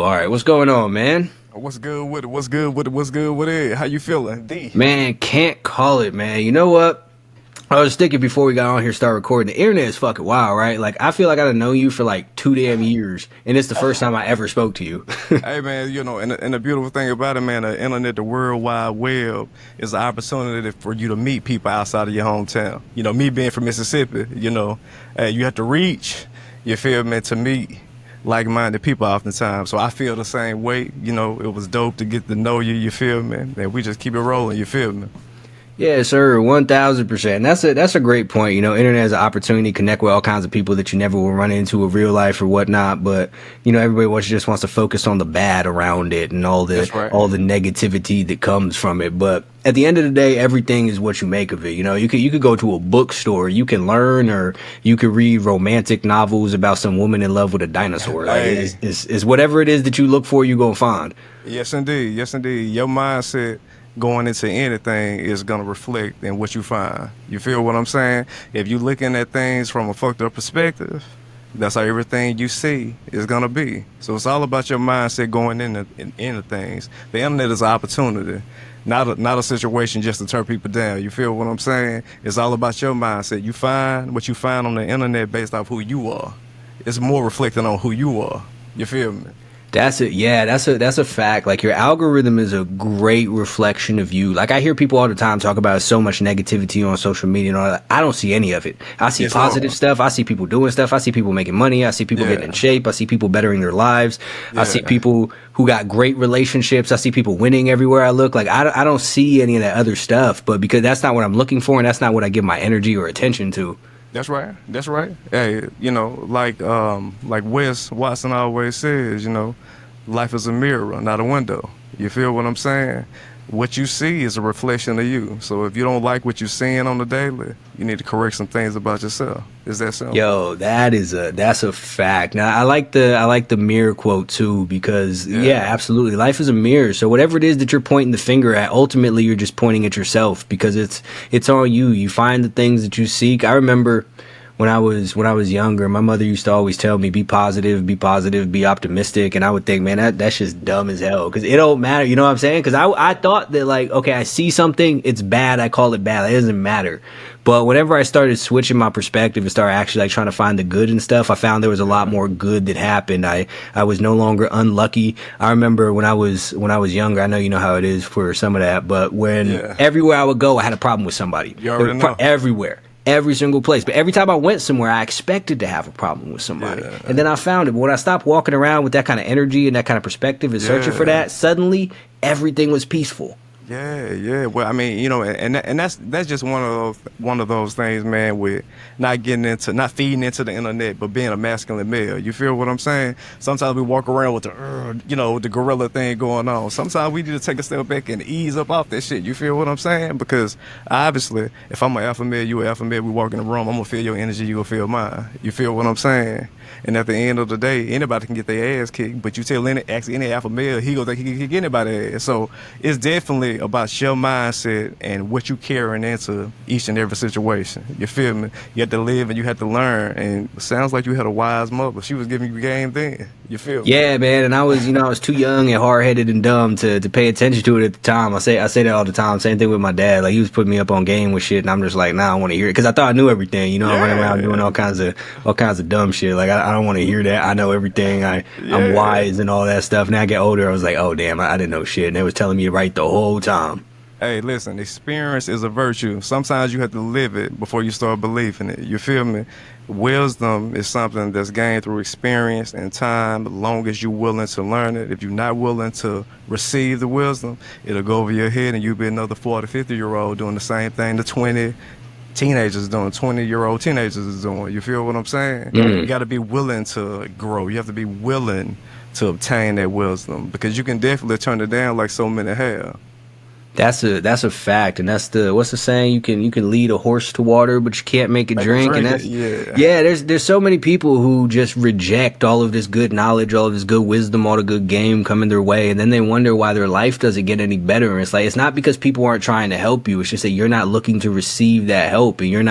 All right, what's going on, man? What's good with it? What's good with it? What's good with it? How you feeling? D. Man, can't call it, man. You know what? I was thinking before we got on here, start recording. The internet is fucking wild, right? Like, I feel like I've known you for like 2 damn years, and it's the first time I ever spoke to you. Hey man, and the beautiful thing about it, man, the internet, the World Wide Web is an opportunity for you to meet people outside of your hometown. Me being from Mississippi, hey, you have to reach, you feel me, to meet like-minded people oftentimes. So I feel the same way. It was dope to get to know you, you feel me? And we just keep it rolling, you feel me? Yeah, sir, 1,000%. That's a great point. Internet is an opportunity to connect with all kinds of people that you never will run into in real life or whatnot. But everybody just wants to focus on the bad around it and all the That's right. all the negativity that comes from it. But at the end of the day, everything is what you make of it. You could go to a bookstore, you can learn, or you could read romantic novels about some woman in love with a dinosaur. Like Hey, it's whatever it is that you look for, you gonna find. yes indeed, yes indeed. Your mindset going into anything is gonna reflect in what you find. You feel what I'm saying? If you looking at things from a fucked up perspective, that's how everything you see is gonna be. So it's all about your mindset going into things. The internet is an opportunity, not a situation just to turn people down. You feel what I'm saying? It's all about your mindset. You find what you find on the internet based off who you are. It's more reflecting on who you are. You feel me? That's it. Yeah, that's a fact. Like your algorithm is a great reflection of you. Like I hear people all the time talk about so much negativity on social media and all that. I don't see any of it. I see Yes, positive Lord. stuff. I see people doing stuff. I see people making money. I see people getting in Yeah, shape. I see people bettering their lives. I see yeah. people who got great relationships. I see people winning everywhere I look. Like I don't see any of that other stuff, but because that's not what I'm looking for and that's not what I give my energy or attention to. That's right. That's right. Hey, like Wes Watson always says, life is a mirror, not a window. You feel what I'm saying? What you see is a reflection of you. So if you don't like what you're seeing on the daily, you need to correct some things about yourself. Is that simple? Yo, that's a fact. Now I like the mirror quote too because yeah, Yeah. absolutely. Life is a mirror. So whatever it is that you're pointing the finger at, ultimately you're just pointing at yourself because it's on you. You find the things that you seek. I remember when I was younger, my mother used to always tell me, be positive, be optimistic, and I would think, man, that's just dumb as hell because it don't matter. You know what I'm saying? Because I thought that like, okay, I see something, it's bad, I call it bad. It doesn't matter. But whenever I started switching my perspective and started actually like trying to find the good and stuff, I found there was a lot more good that happened. I was no longer unlucky. I remember when I was younger, I know you know how it is for some of that, but when Yeah. everywhere I would go, I had a problem with somebody. You already know. Everywhere. Every single place. But every time I went somewhere, I expected to have a problem with somebody. And Yeah. then I found it. But when I stopped walking around with that kind of energy and that kind of perspective and searching for Yeah. that, suddenly everything was peaceful. Yeah, yeah. Well, I mean, and that's just one of those things, man. With not feeding into the internet, but being a masculine male. You feel what I'm saying? Sometimes we walk around with the gorilla thing going on. Sometimes we need to take a step back and ease up off that shit. You feel what I'm saying? Because obviously, if I'm an alpha male, you an alpha male, we walk in the room, I'm gonna feel your energy, you gonna feel mine. You feel what I'm saying? And at the end of the day, anybody can get their ass kicked, but you ask any alpha male, he gonna think he can kick anybody's ass. So it's definitely about your mindset and what you carrying into each and every situation. You feel me? You have to live and you have to learn. And it sounds like you had a wise mother. She was giving you game then. You feel me? Yeah, man, and I was too young and hard headed and dumb to pay attention to it at the time. I say that all the time. Same thing with my dad. Like he was putting me up on game with shit, and I'm just like, nah, I want to hear it because I thought I knew everything. I'm running around doing Yeah, all kinds of dumb shit. Like I don't want to hear that. I know everything. I'm yeah. wise and all that stuff. Now I get older, I was like, oh damn, I didn't know shit, and they was telling me right the whole time. Hey, listen, experience is a virtue. Sometimes you have to live it before you start believing it. You feel me? Wisdom is something that's gained through experience and time, as long as you're willing to learn it. If you're not willing to receive the wisdom, it'll go over your head and you'll be another 40, 50-year-old doing the same thing the 20 teenagers doing, 20-year-old teenagers is doing. You feel what I'm saying? You got to be willing to grow. You have to be willing to obtain that wisdom because you can definitely turn it down like so many have. That's a fact, and that's the what's the saying? You can lead a horse to water, but you can't make it Make them drink. And drink it. that's Yeah. yeah. There's so many people who just reject all of this good knowledge, all of this good wisdom, all the good game coming their way, and then they wonder why their life doesn't get any better. And it's like it's not because people aren't trying to help you. It's just that you're not looking to receive that help, and you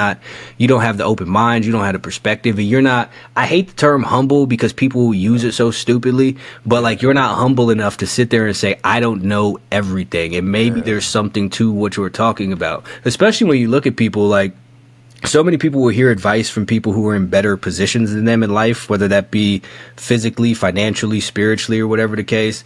don't have the open mind, you don't have the perspective, and you're not. I hate the term humble because people use it so stupidly, but like you're not humble enough to sit there and say I don't know everything, and maybe Yeah. there's something to what you were talking about, especially when you look at people like so many people will hear advice from people who are in better positions than them in life, whether that be physically, financially, spiritually, or whatever the case,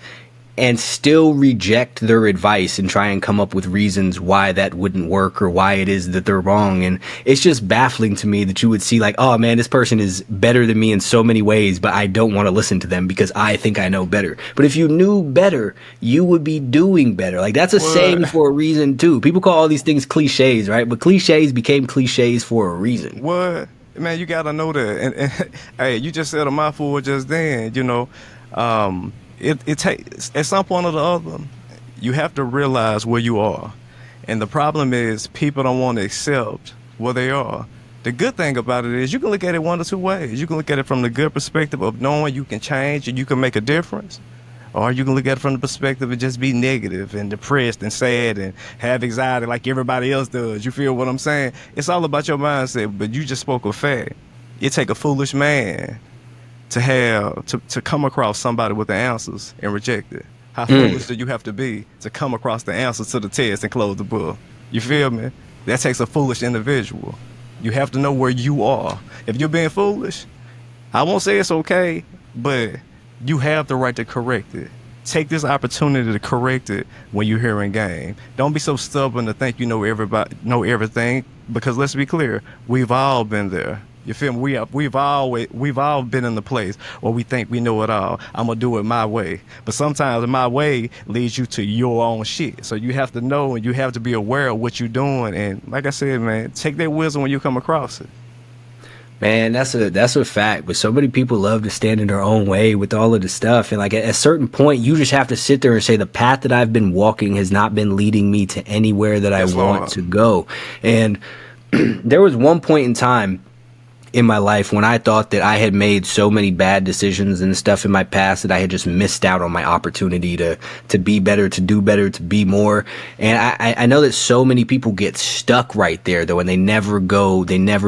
and still reject their advice and try and come up with reasons why that wouldn't work or why it is that they're wrong. And it's just baffling to me that you would see like, oh man, this person is better than me in so many ways, but I don't want to listen to them because I think I know better. But if you knew better, you would be doing better. Like that's a saying What? for a reason too. People call all these things cliches, right? But cliches became cliches for a reason. What? Man, you gotta know that. And hey, you just said a mouthful just then. It takes at some point or the other, you have to realize where you are, and the problem is people don't want to accept where they are. The good thing about it is you can look at it one or two ways. You can look at it from the good perspective of knowing you can change and you can make a difference. Or you can look at it from the perspective of just be negative and depressed and sad and have anxiety like everybody else does. You feel what I'm saying? It's all about your mindset, but you just spoke a fact. It take a foolish man to come across somebody with the answers and reject it. How foolish do you have to be to come across the answers to the test and close the book? You feel me? That takes a foolish individual. You have to know where you are. If you're being foolish, I won't say it's okay, but you have the right to correct it. Take this opportunity to correct it when you're hearing game. Don't be so stubborn to think you know everything, because let's be clear, we've all been there. You feel me? We've all been in the place where we think we know it all. I'm gonna do it my way, but sometimes my way leads you to your own shit. So you have to know and you have to be aware of what you're doing. And like I said, man, take that wisdom when you come across it. Man, that's a fact. But so many people love to stand in their own way with all of the stuff, and like at a certain point, you just have to sit there and say the path that I've been walking has not been leading me to anywhere that I That's want Lord. to go. And there was one point in time in my life when I thought that I had made so many bad decisions and stuff in my past that I had just missed out on my opportunity to be better, to do better, to be more. And I know that so many people get stuck right there though, and they never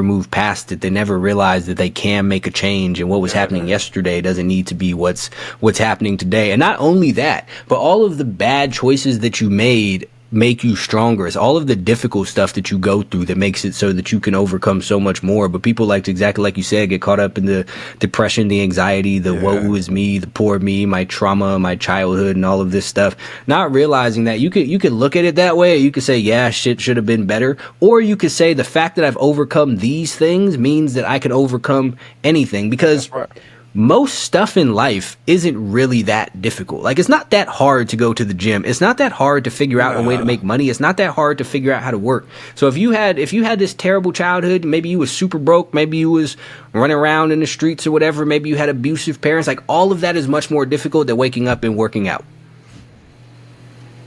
move past it. They never realize that they can make a change, and what was happening yesterday doesn't need to be what's happening today. And not only that, but all of the bad choices that you made make you stronger. It's all of the difficult stuff that you go through that makes it so that you can overcome so much more. But people, like exactly like you said, get caught up in the depression, the anxiety, the woe is me, the poor me, my trauma, my childhood, and all of this stuff. Not realizing that you could look at it that way. You could say, yeah, shit should have been better. Or you could say the fact that I've overcome these things means that I can overcome anything, because That's right. most stuff in life isn't really that difficult. Like, it's not that hard to go to the gym. It's not that hard to figure out a way to make money. It's not that hard to figure out how to work. So if you had this terrible childhood, maybe you was super broke, maybe you was running around in the streets or whatever, maybe you had abusive parents, like all of that is much more difficult than waking up and working out.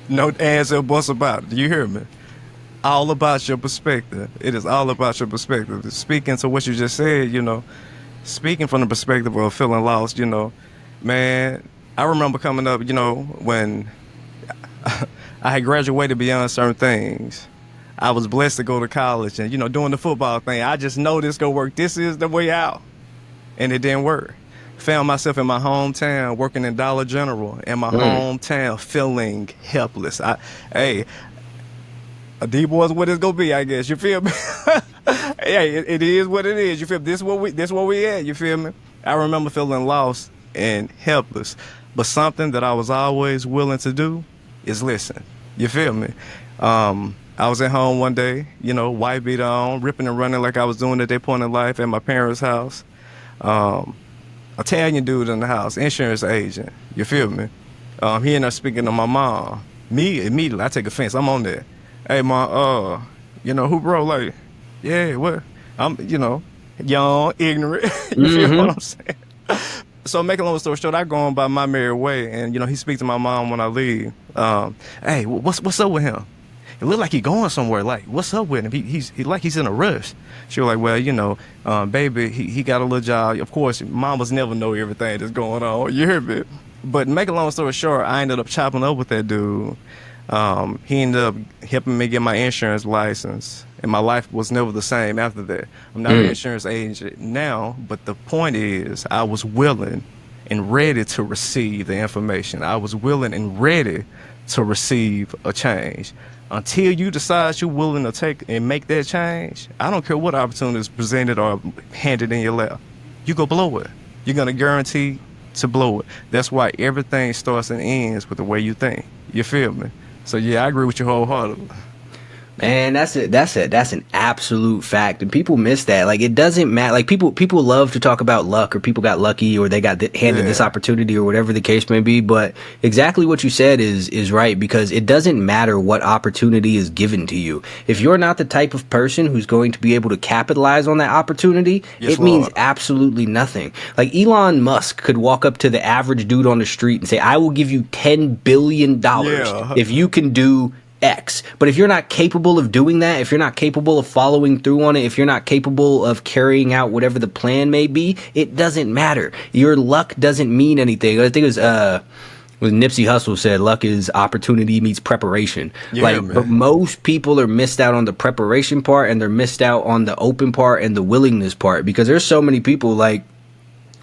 No ands or buts about it. Do you hear me? All about your perspective. It is all about your perspective. Speaking to what you just said, speaking from the perspective of feeling lost, man, I remember coming up, when I had graduated beyond certain things. I was blessed to go to college and, doing the football thing. I just know this gonna work. This is the way out. And it didn't work. Found myself in my hometown working in Dollar General in my hometown feeling helpless. D-boys what it's gonna be, I guess. You feel me? Hey, it is what it is. You feel me? This where we at. You feel me? I remember feeling lost and helpless, but something that I was always willing to do is listen. You feel me? I was at home one day, white beater on, ripping and running like I was doing at that point in life at my parents' house. Italian dude in the house, insurance agent. You feel me? He ended up speaking to my mom. Me immediately, I take offense. I'm on there. Hey, mom, who bro? Like, yeah, what? I'm, young, ignorant. You feel what I'm saying? So make a long story short, I go on by my merry way, and he speaks to my mom when I leave. Hey, what's up with him? It looked like he going somewhere. Like, what's up with him? He's in a rush. She was like, well, baby, he got a little job. Of course, mamas never know everything that's going on. You hear me? But make a long story short, I ended up chopping up with that dude. He ended up helping me get my insurance license, and my life was never the same after that. I'm not an insurance agent now, but the point is, I was willing and ready to receive the information. I was willing and ready to receive a change. Until you decide you're willing to take and make that change, I don't care what opportunity is presented or handed in your lap. You go blow it. You're gonna guarantee to blow it. That's why everything starts and ends with the way you think. You feel me? So yeah, I agree with you wholeheartedly. Man, that's an absolute fact, and people miss that. Like, it doesn't matter. Like, people love to talk about luck, or people got lucky, or they got handed this opportunity, or whatever the case may be. But exactly what you said is right, because it doesn't matter what opportunity is given to you. If you're not the type of person who's going to be able to capitalize on that opportunity, it means absolutely nothing. Like, Elon Musk could walk up to the average dude on the street and say, "I will give you $10 billion if you can do X." But if you're not capable of doing that, if you're not capable of following through on it, if you're not capable of carrying out whatever the plan may be, it doesn't matter. Your luck doesn't mean anything. I think it was Nipsey Hussle said, luck is opportunity meets preparation. But most people are missed out on the preparation part, and they're missed out on the open part and the willingness part, because there's so many people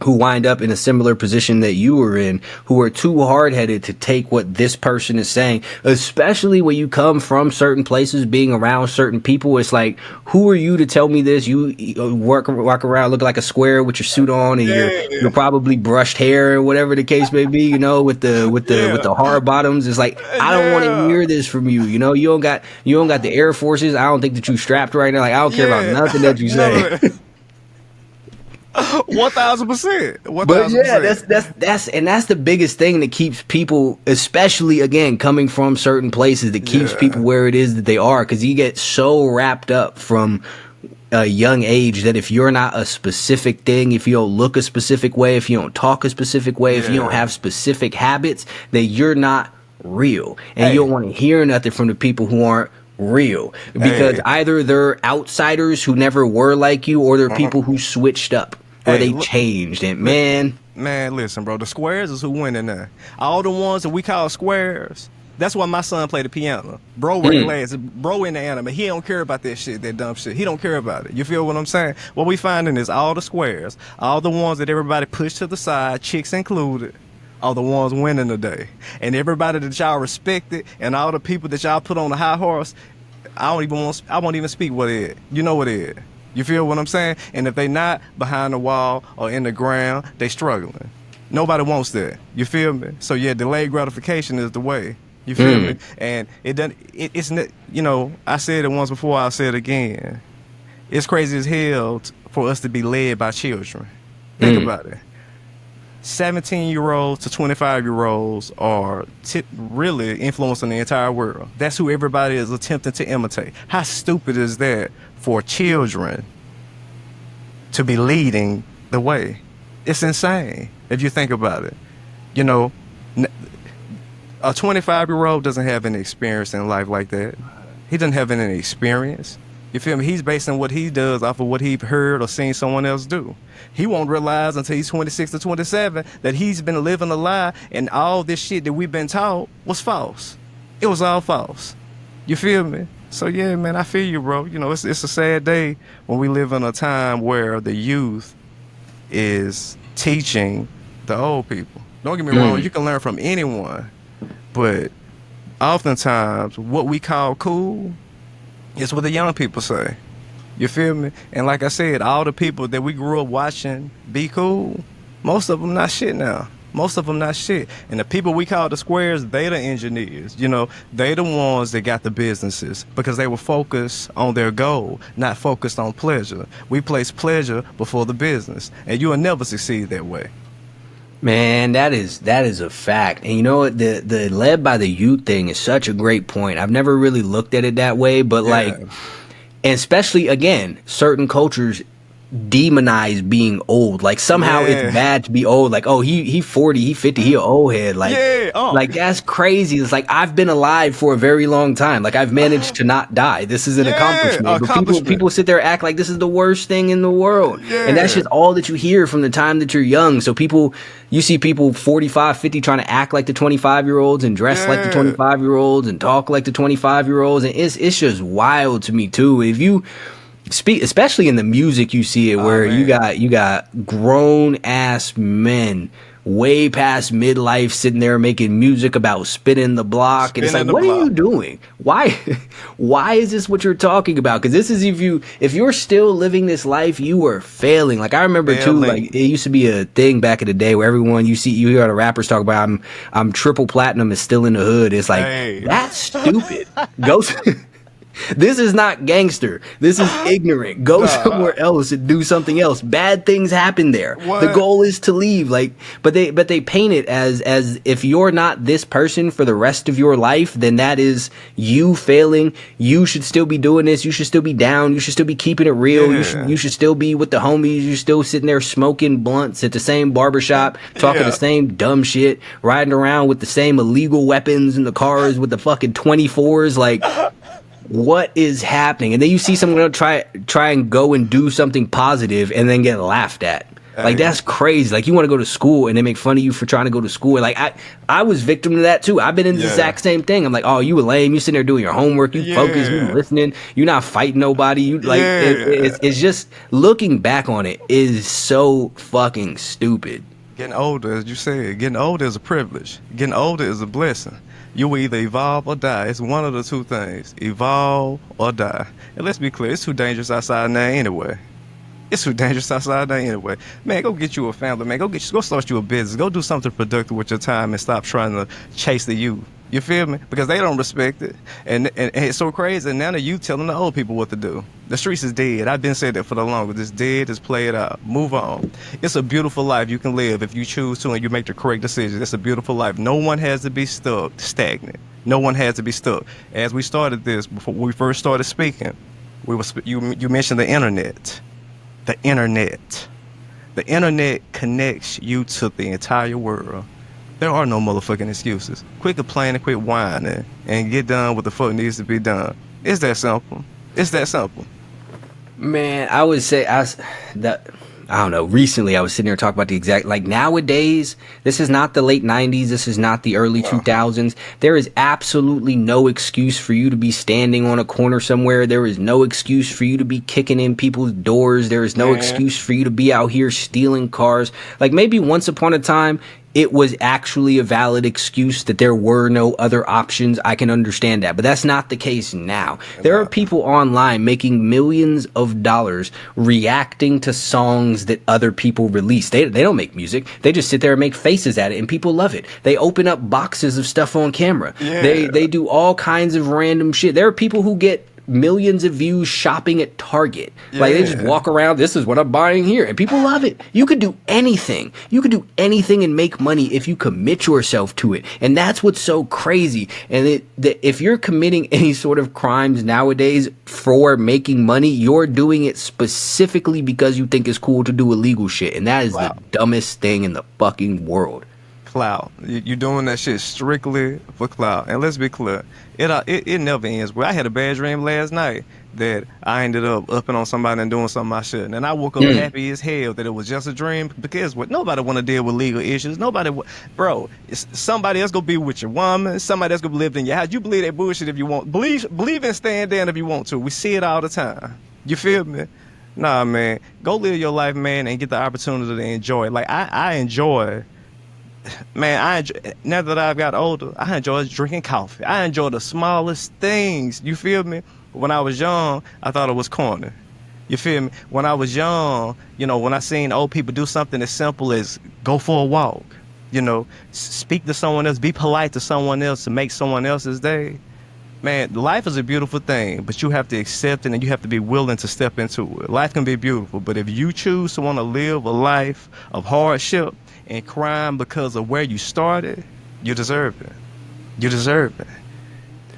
who wind up in a similar position that you were in, who are too hard-headed to take what this person is saying, especially when you come from certain places, being around certain people. It's like, who are you to tell me this? You walk around looking like a square with your suit on, and you're probably brushed hair, or whatever the case may be, with the hard bottoms. It's like, I don't want to hear this from you. You don't got the Air Forces. I don't think that you strapped right now. Like, I don't care about nothing that you say. 1,000%. But yeah, that's the biggest thing that keeps people, especially again coming from certain places, that keeps people where it is that they are, because you get so wrapped up from a young age that if you're not a specific thing, if you don't look a specific way, if you don't talk a specific way, if you don't have specific habits, then you're not real, and you don't want to hear nothing from the people who aren't real, because either they're outsiders who never were like you, or they're people who switched up, or they changed. And man, listen, bro, the squares is who win in there. All the ones that we call squares. That's why my son played the piano. Bro wear glasses. Bro in the anime. He don't care about that shit, that dumb shit. He don't care about it. You feel what I'm saying? What we finding is all the squares, all the ones that everybody pushed to the side, chicks included, are the ones winning today. And everybody that y'all respected, and all the people that y'all put on the high horse, I won't even speak what it is. You know what it is. You feel what I'm saying? And if they not behind the wall or in the ground, they struggling. Nobody wants that. You feel me? So yeah, delayed gratification is the way. You feel me? And it doesn't. It's I said it once before. I'll say it again. It's crazy as hell for us to be led by children. Think about it. 17-year-olds to 25-year-olds are really influencing the entire world. That's who everybody is attempting to imitate. How stupid is that for children to be leading the way? It's insane if you think about it. A 25-year-old doesn't have any experience in life like that. He doesn't have any experience. You feel me? He's basing what he does off of what he heard or seen someone else do. He won't realize until he's 26 to 27 that he's been living a lie, and all this shit that we've been taught was false. It was all false. You feel me? So yeah, man, I feel you, bro. It's a sad day when we live in a time where the youth is teaching the old people. Don't get me wrong, you can learn from anyone, but oftentimes what we call cool, it's what the young people say. You feel me? And like I said, all the people that we grew up watching be cool, most of them not shit now. Most of them not shit. And the people we call the squares, they the engineers. They the ones that got the businesses because they were focused on their goal, not focused on pleasure. We place pleasure before the business, and you will never succeed that way. Man, that is a fact. And you know what? The led by the youth thing is such a great point. I've never really looked at it that way, but and especially again, certain cultures demonize being old. Like somehow Yeah. it's bad to be old. Like, oh, he 40, he 50, he an old head. Like, Yeah, like that's crazy. It's like I've been alive for a very long time. Like I've managed to not die. This is an Yeah, accomplishment. But accomplishment. people sit there and act like this is the worst thing in the world. And that's Yeah. just all that you hear from the time that you're young. So you see people 45, 50 trying to act like the 25-year-olds and dress like the Yeah. 25-year-olds and talk like the 25-year-olds. And it's just wild to me too. If you speak, especially in the music, you see it where man. you got grown ass men way past midlife sitting there making music about spinning the block, and it's like, Spinning the what are you block. doing? Why is this what you're talking about? Because this is, if you're still living this life, you are failing. Like I remember too, Failing. like it used to be a thing back in the day where everyone you hear the rappers talk about, I'm triple platinum is still in the hood. It's like, Hey. that's stupid. Go. This is not gangster. This is ignorant. Go somewhere else and do something else. Bad things happen there. What? The goal is to leave. Like, but they paint it as if you're not this person for the rest of your life, then that is you failing. You should still be doing this. You should still be down. You should still be keeping it real. Yeah. You should still be with the homies. You're still sitting there smoking blunts at the same barbershop, talking Yeah. the same dumb shit, riding around with the same illegal weapons in the cars with the fucking 24s. Like, what is happening? And then you see someone try and go and do something positive and then get laughed at. Like, Hey. that's crazy. Like, you want to go to school and they make fun of you for trying to go to school. Like, I was victim to that too. I've been in the Yeah. exact same thing. I'm like, oh, you were lame. You sitting there doing your homework. You focus. You Yeah. listening. You're not fighting nobody. You like, Yeah. it's just looking back on it is so fucking stupid. Getting older, as you said, getting older is a privilege. Getting older is a blessing. You will either evolve or die. It's one of the two things. Evolve or die. And let's be clear, it's too dangerous outside now anyway. It's too dangerous outside now anyway. Man, go get you a family, man. Go start you a business. Go do something productive with your time and stop trying to chase the youth. You feel me? Because they don't respect it. And it's so crazy. And now the youth telling the old people what to do. The streets is dead. I've been saying that for the longest. It's dead. It's played out. Move on. It's a beautiful life you can live if you choose to and you make the correct decisions. It's a beautiful life. No one has to be stuck, stagnant. No one has to be stuck. As we started this, before we first started speaking, you mentioned the internet. The internet. The internet connects you to the entire world. There are no motherfucking excuses. Quit complaining, quit whining, and get done what the fuck needs to be done. It's that simple. It's that simple. Man, I would say I don't know. Recently, I was sitting here talking about the exact, like nowadays, this is not the late 90s. This is not the early 2000s. There is absolutely no excuse for you to be standing on a corner somewhere. There is no excuse for you to be kicking in people's doors. There is no Yeah. excuse for you to be out here stealing cars. Like maybe once upon a time, it was actually a valid excuse that there were no other options. I can understand that, but that's not the case now. There are people online making millions of dollars reacting to songs that other people release. They don't make music. They just sit there and make faces at it and people love it. They open up boxes of stuff on camera. Yeah. They do all kinds of random shit. There are people who get millions of views shopping at Target. Like they just Yeah. walk around, this is what I'm buying here, and people love it. You could do anything. You could do anything and make money if you commit yourself to it. And that's what's so crazy. And if you're committing any sort of crimes nowadays for making money, you're doing it specifically because you think it's cool to do illegal shit. And that is Wow. the dumbest thing in the fucking world. Clout. You're doing that shit strictly for clout. And let's be clear, it never ends. Well, I had a bad dream last night that I ended up upping on somebody and doing something I shouldn't. And I woke up happy as hell that it was just a dream because what nobody want to deal with legal issues. Bro, somebody else gonna be with your woman. Somebody else gonna live in your house. You believe that bullshit if you want. Believe in staying down if you want to. We see it all the time. You feel me? Nah, man. Go live your life, man, and get the opportunity to enjoy it. Like I enjoy. Man, now that I've got older, I enjoy drinking coffee. I enjoy the smallest things. You feel me? When I was young, I thought it was corny. You feel me? When I was young, when I seen old people do something as simple as go for a walk, speak to someone else, be polite to someone else to make someone else's day. Man, life is a beautiful thing, but you have to accept it and you have to be willing to step into it. Life can be beautiful, but if you choose to want to live a life of hardship and crime because of where you started, you deserve it. You deserve it.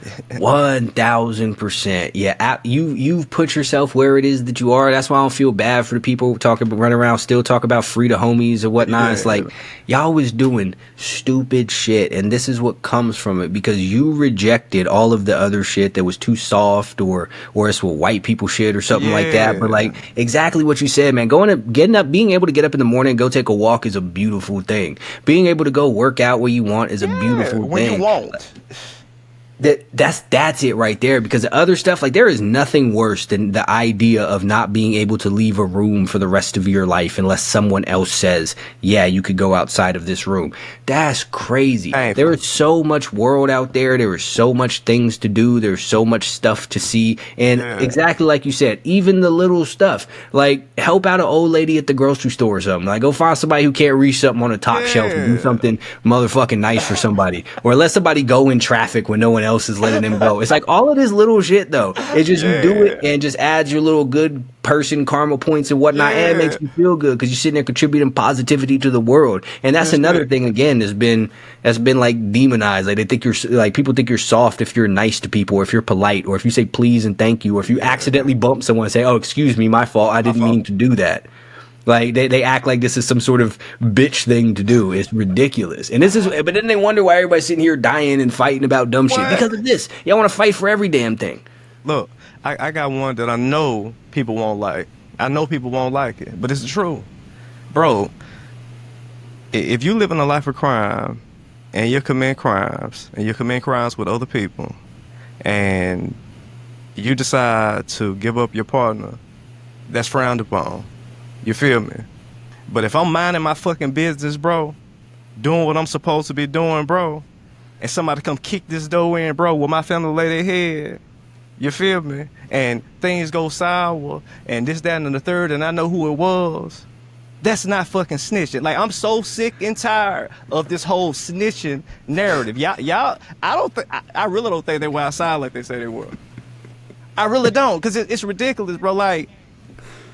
1000%. Yeah, you've put yourself where it is that you are. That's why I don't feel bad for the people talking, run around, still talk about free to homies or whatnot. It's like Yeah, y'all was doing stupid shit, and this is what comes from it because you rejected all of the other shit that was too soft or it's what white people shit or something like that. But yeah, like exactly what you said, man. Getting up, being able to get up in the morning and go take a walk is a beautiful thing. Being able to go work out where you want is a yeah. beautiful When you thing. want, That's it right there, because the other stuff, like there is nothing worse than the idea of not being able to leave a room for the rest of your life unless someone else says, yeah, you could go outside of this room. That's crazy. There painful. is so much world out there. There is so much things to do. There's so much stuff to see. And Yeah, exactly like you said, even the little stuff, like help out an old lady at the grocery store or something. Like go find somebody who can't reach something on the top shelf and do yeah. something motherfucking nice for somebody. Or let somebody go in traffic when no one else is letting them go. It's like all of this little shit though. It's just you do it Yeah, and just adds your little good person karma points and whatnot, and it yeah. makes you feel good because you're sitting there contributing positivity to the world. And that's That's another it. thing again that's been like demonized. Like they think you're like people think you're soft if you're nice to people, or if you're polite, or if you say please and thank you, or if you accidentally bump someone and say, oh excuse me, my fault, I My didn't fault. mean to do that. Like they act like this is some sort of bitch thing to do. It's ridiculous. And this is, but then they wonder why everybody's sitting here dying and fighting about dumb shit What? because of this. Y'all want to fight for every damn thing. Look, I got one that I know people won't like. I know people won't like it, but it's true, bro. If you live in a life of crime and you commit crimes with other people, and you decide to give up your partner, that's frowned upon. You feel me? But if I'm minding my fucking business, bro, doing what I'm supposed to be doing, bro, and somebody come kick this door in, bro, will my family lay their head? You feel me? And things go sour, and this, that, and the third, and I know who it was. That's not fucking snitching. Like, I'm so sick and tired of this whole snitching narrative. Y'all, I really don't think they were outside like they say they were. I really don't, because it's ridiculous, bro. Like,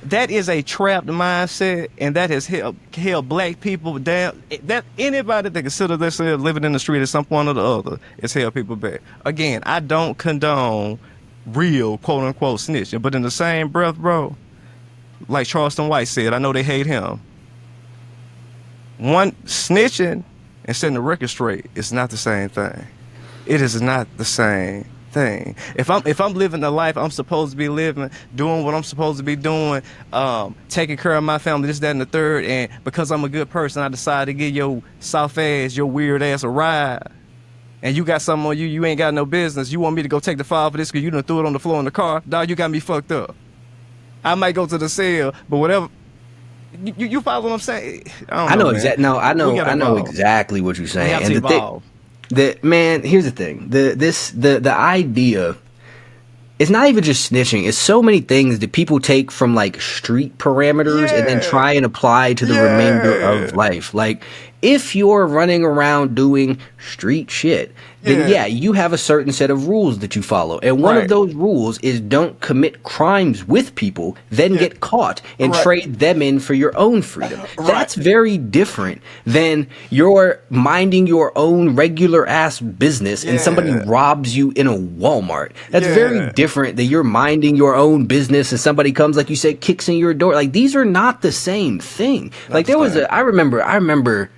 that is a trapped mindset, and that has held black people down. That anybody that consider themselves living in the street at some point or the other has held people back. Again, I don't condone real quote unquote snitching, but in the same breath, bro, like Charleston White said, I know they hate him. One snitching and setting the record straight is not the same thing. It is not the same thing. If I'm living the life I'm supposed to be living, doing what I'm supposed to be doing, taking care of my family, this, that, and the third, and because I'm a good person, I decide to give your soft ass, your weird ass a ride, and you got something on you, you ain't got no business. You want me to go take the file for this because you done threw it on the floor in the car? Dog, you got me fucked up. I might go to the cell, but whatever. You follow what I'm saying? I I don't know know, man. exactly. No, We gotta I know evolve. exactly what you're We saying. have And to the thing, evolve. man, here's the thing. The idea. It's not even just snitching. It's so many things that people take from like street parameters and then Yeah. try and apply to the remainder of Yeah. life. Like if you're running around doing street shit, then Yeah. yeah, you have a certain set of rules that you follow. And one of Right. those rules is don't commit crimes with people, then Yeah. get caught and Right. trade them in for your own freedom. Right. That's very different than you're minding your own regular ass business and somebody Yeah. robs you in a Walmart. That's very Yeah. different than you're minding your own business and somebody comes, like you said, kicks in your door. Like these are not the same thing. Like the there was same. I remember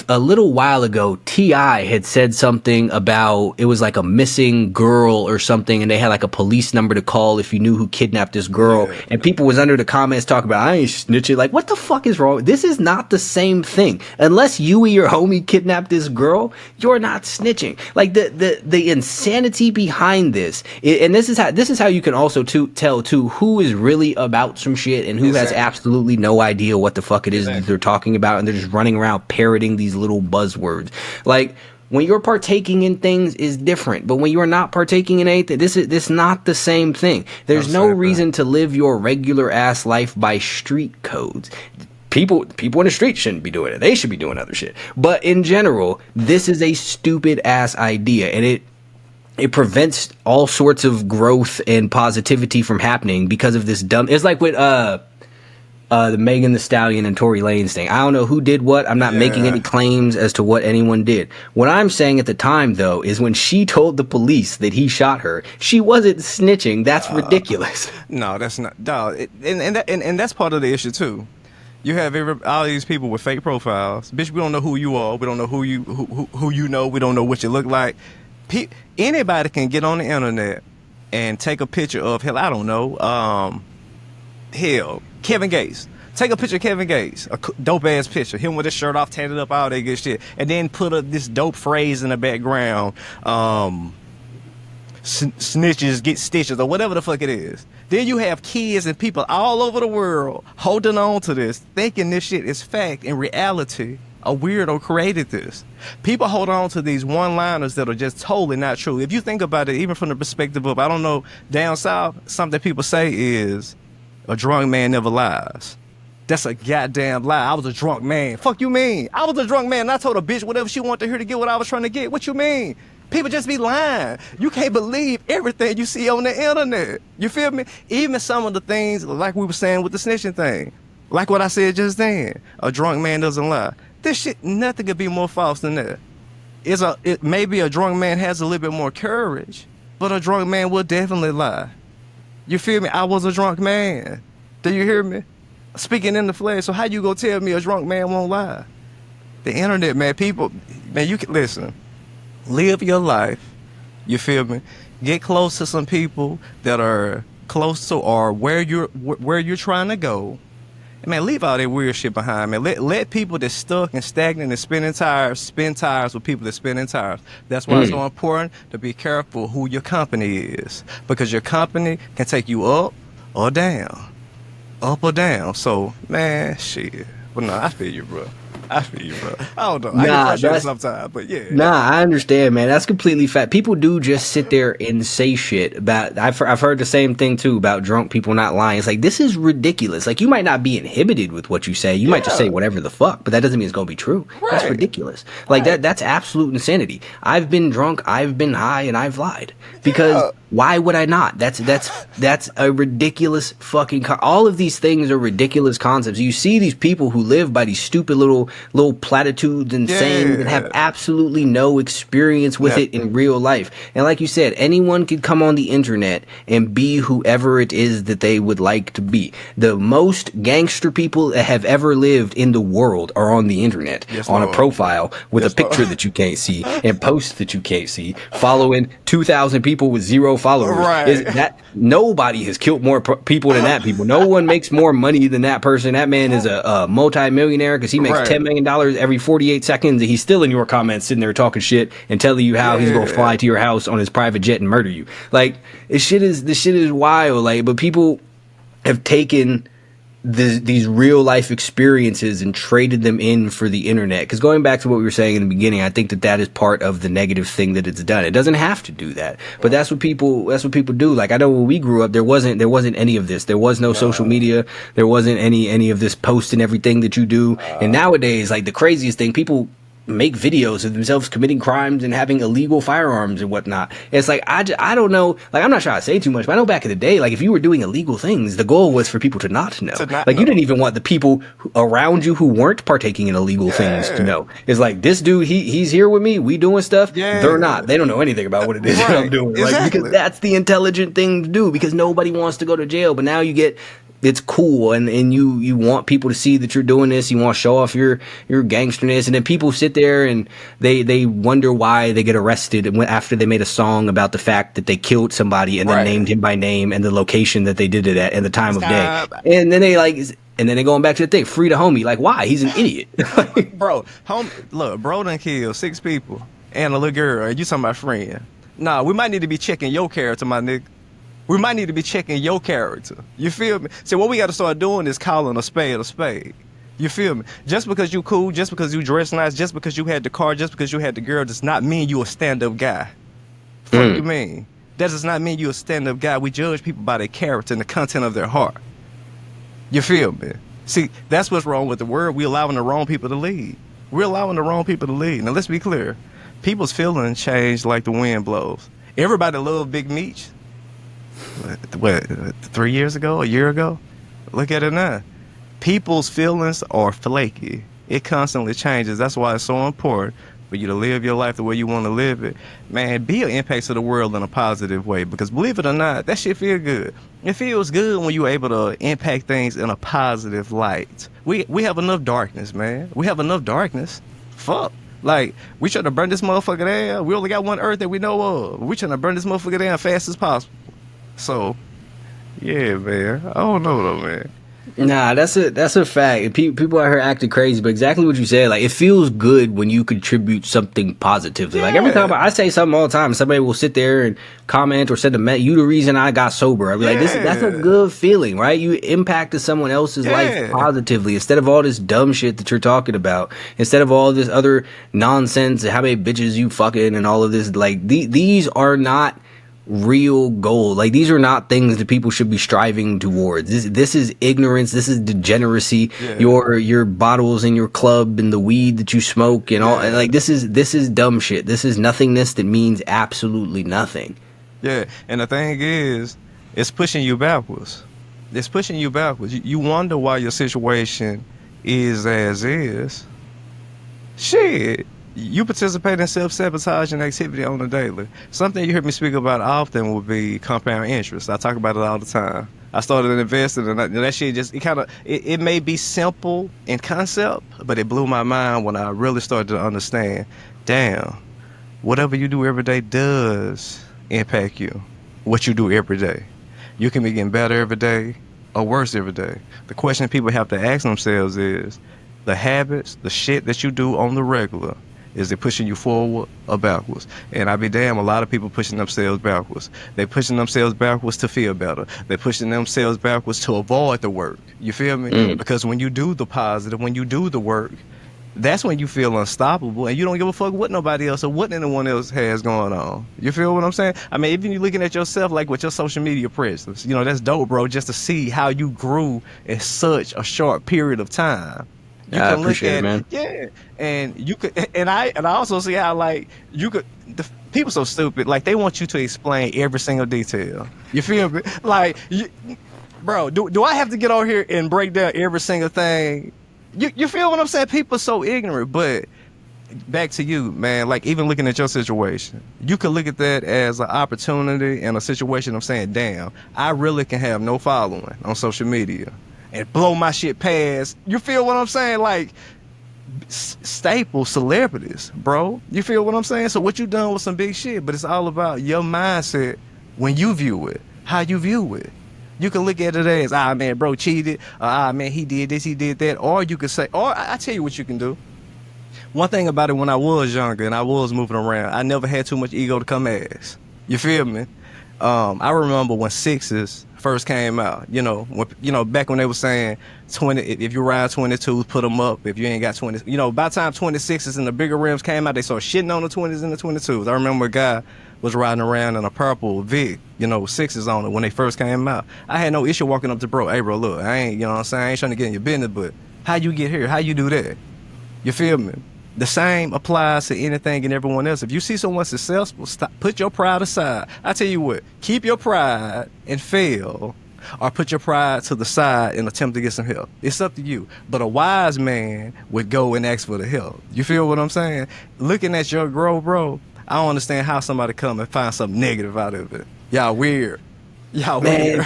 a little while ago, T.I. had said something about it was like a missing girl or something, and they had like a police number to call if you knew who kidnapped this girl. Yeah. And people was under the comments talking about, I ain't snitching. Like, what the fuck is wrong? This is not the same thing. Unless you and your homie kidnapped this girl, you're not snitching. Like the insanity behind this, and this is how you can also tell who is really about some shit and who has Exactly. absolutely no idea what the fuck it is that Exactly. they're talking about, and they're just running around parroting these little buzzwords. Like when you're partaking in things is different, but when you're not partaking in anything, this not the same thing. There's Not the no same thing. reason to live your regular ass life by street codes. People in the street shouldn't be doing it. They should be doing other shit. But in general, this is a stupid ass idea, and it prevents all sorts of growth and positivity from happening because of this dumb. It's like with The Megan the Stallion and Tory Lanez thing. I don't know who did what. I'm not making any claims as to what anyone did. What I'm saying at the time, though, is when she told the police that he shot her, she wasn't snitching. That's ridiculous. No, that's not. No, and that's part of the issue too. You have all these people with fake profiles. Bitch, we don't know who you are. We don't know who you know. We don't know what you look like. Anybody can get on the internet and take a picture of, hell, I don't know, Kevin Gates. Take a picture of Kevin Gates, a dope ass picture, him with his shirt off, tatted up, all that good shit, and then put this dope phrase in the background, snitches get stitches, or whatever the fuck it is. Then you have kids and people all over the world holding on to this, thinking this shit is fact. In reality, a weirdo created this. People hold on to these one-liners that are just totally not true. If you think about it, even from the perspective of, I don't know, down south, something people say is, a drunk man never lies. That's a goddamn lie. I was a drunk man. Fuck you mean? I was a drunk man and I told a bitch whatever she wanted to hear to get what I was trying to get. What you mean? People just be lying. You can't believe everything you see on the internet. You feel me? Even some of the things, like we were saying with the snitching thing. Like what I said just then. A drunk man doesn't lie. This shit, nothing could be more false than that. Maybe a drunk man has a little bit more courage, but a drunk man will definitely lie. You feel me? I was a drunk man. Do you hear me? Speaking in the flesh. So how you gonna tell me a drunk man won't lie? The internet, man, people, man, you can listen. Live your life. You feel me? Get close to some people that are close to or where you're trying to go. And man, leave all that weird shit behind, man. Let people that's stuck and stagnant and spin tires with people that spinning tires. That's why it's so important to be careful who your company is, because your company can take you up or down. Up or down. So, man, shit. But no, I feel you, bro. I don't know. I get frustrated sometimes, but yeah. Nah, I understand, man. That's completely fact. People do just sit there and say shit about. I've heard the same thing too about drunk people not lying. It's like, this is ridiculous. Like, you might not be inhibited with what you say. You might just say whatever the fuck, but that doesn't mean it's gonna be true. Right. That's ridiculous. Like that's absolute insanity. I've been drunk, I've been high, and I've lied because. Why would I not? That's a ridiculous fucking. All of these things are ridiculous concepts. You see these people who live by these stupid little platitudes and sayings and have absolutely no experience with it in real life. And like you said, anyone could come on the internet and be whoever it is that they would like to be. The most gangster people that have ever lived in the world are on the internet, on a profile with a picture that you can't see and posts that you can't see, following 2,000 people with zero followers. Right. That nobody has killed more people than that people. No one makes more money than that person. That man is a multi-millionaire because he makes $10 million every 48 seconds, and he's still in your comments sitting there talking shit and telling you how he's gonna fly to your house on his private jet and murder you. Like, this shit is wild. Like, but people have taken these real life experiences and traded them in for the internet. Because going back to what we were saying in the beginning, I think that is part of the negative thing that it's done. It doesn't have to do that, but that's what people do. Like, I know when we grew up, there wasn't any of this. There was no social media. There wasn't any of this posting everything that you do. And nowadays, like, the craziest thing, people make videos of themselves committing crimes and having illegal firearms and whatnot. It's like, I don't know, like, I'm not trying to say too much, but I know back in the day, like, if you were doing illegal things, the goal was for people to not know. You didn't even want the people around you who weren't partaking in illegal things to know. It's like, this dude, he's here with me, we doing stuff. They're not. They don't know anything about what it is that I'm doing. Like, because that's the intelligent thing to do, because nobody wants to go to jail. But now it's cool, and you want people to see that you're doing this. You want to show off your gangsterness, and then people sit there and they wonder why they get arrested after they made a song about the fact that they killed somebody and then named him by name and the location that they did it at and the time of day. And then they going back to the thing, free the homie. Like, why? He's an idiot. Bro, look, bro done killed 6 people and a little girl, and you talking about friend. Nah, we might need to be checking your character, my nigga. We might need to be checking your character. You feel me? So what we got to start doing is calling a spade a spade. You feel me? Just because you cool, just because you dress nice, just because you had the car, just because you had the girl, does not mean you a stand-up guy. What you mean? That does not mean you a stand-up guy. We judge people by their character and the content of their heart. You feel me? See, that's what's wrong with the world. We're allowing the wrong people to lead. We're allowing the wrong people to lead. Now, let's be clear. People's feelings change like the wind blows. Everybody loved Big Meech. What, 3 years ago, a year ago? Look at it now. People's feelings are flaky. It constantly changes. That's why it's so important for you to live your life the way you want to live it. Man, be an impact to the world in a positive way. Because believe it or not, that shit feel good. It feels good when you're able to impact things in a positive light. We have enough darkness, man. We have enough darkness. Fuck. Like, we trying to burn this motherfucker down. We only got one earth that we know of. We trying to burn this motherfucker down fast as possible. So, yeah, man. I don't know though, man. Nah, that's a fact. People out here acting crazy, but exactly what you said. Like, it feels good when you contribute something positively. Like, every time I say something all the time, somebody will sit there and comment or send a you the reason I got sober. I'll be like, that's a good feeling, right? You impacted someone else's life positively instead of all this dumb shit that you're talking about. Instead of all this other nonsense, how many bitches you fucking and all of this. Like, these are not real goal. Like, these are not things that people should be striving towards. This is ignorance. This is degeneracy. Your bottles in your club and the weed that you smoke and all. And like, this is dumb shit. This is nothingness that means absolutely nothing. Yeah, and the thing is, it's pushing you backwards. It's pushing you backwards. You wonder why your situation is as is. Shit. You participate in self-sabotaging activity on the daily. Something you hear me speak about often will be compound interest. I talk about it all the time. I started investing, and that shit just, it may be simple in concept, but it blew my mind when I really started to understand, damn, whatever you do every day does impact you. What you do every day. You can be getting better every day or worse every day. The question people have to ask themselves is, the habits, the shit that you do on the regular, is it pushing you forward or backwards? And I be damn, a lot of people pushing themselves backwards. They pushing themselves backwards to feel better. They pushing themselves backwards to avoid the work. You feel me? Because when you do the positive, when you do the work, that's when you feel unstoppable and you don't give a fuck what nobody else or what anyone else has going on. You feel what I'm saying? I mean, even you looking at yourself, like with your social media presence, you know, that's dope, bro, just to see how you grew in such a short period of time. You I can look appreciate at it, man. yeah, and you could, and I also see how, like, you could. People so stupid, like, they want you to explain every single detail. You feel me? Like, bro, do I have to get over here and break down every single thing? You feel what I'm saying? People are so ignorant. But back to you, man. Like, even looking at your situation, you could look at that as an opportunity and a situation of saying, damn, I really can have no following on social media and blow my shit past. You feel what I'm saying? Like, staple celebrities, bro. You feel what I'm saying? So what you done with some big shit, but it's all about your mindset when you view it, how you view it. You can look at it as, man, bro cheated, man, he did this, he did that, or you could say, or I tell you what you can do. One thing about it, when I was younger and I was moving around, I never had too much ego to come ass. You feel me? I remember when Sixes first came out, back when they were saying 20, if you ride 22s, put them up. If you ain't got 20, by the time 26s and the bigger rims came out, they started shitting on the 20s and the 22s. I remember a guy was riding around in a purple Vic, Sixes on it when they first came out. I had no issue walking up to bro, hey bro, look, I ain't, what I'm saying, I ain't trying to get in your business, but how you get here? How you do that? You feel me? The same applies to anything and everyone else. If you see someone successful, put your pride aside. I tell you what, keep your pride and fail, or put your pride to the side and attempt to get some help. It's up to you. But a wise man would go and ask for the help. You feel what I'm saying? Looking at your growth, bro, I don't understand how somebody come and find something negative out of it. Y'all weird. Y'all Man, weird.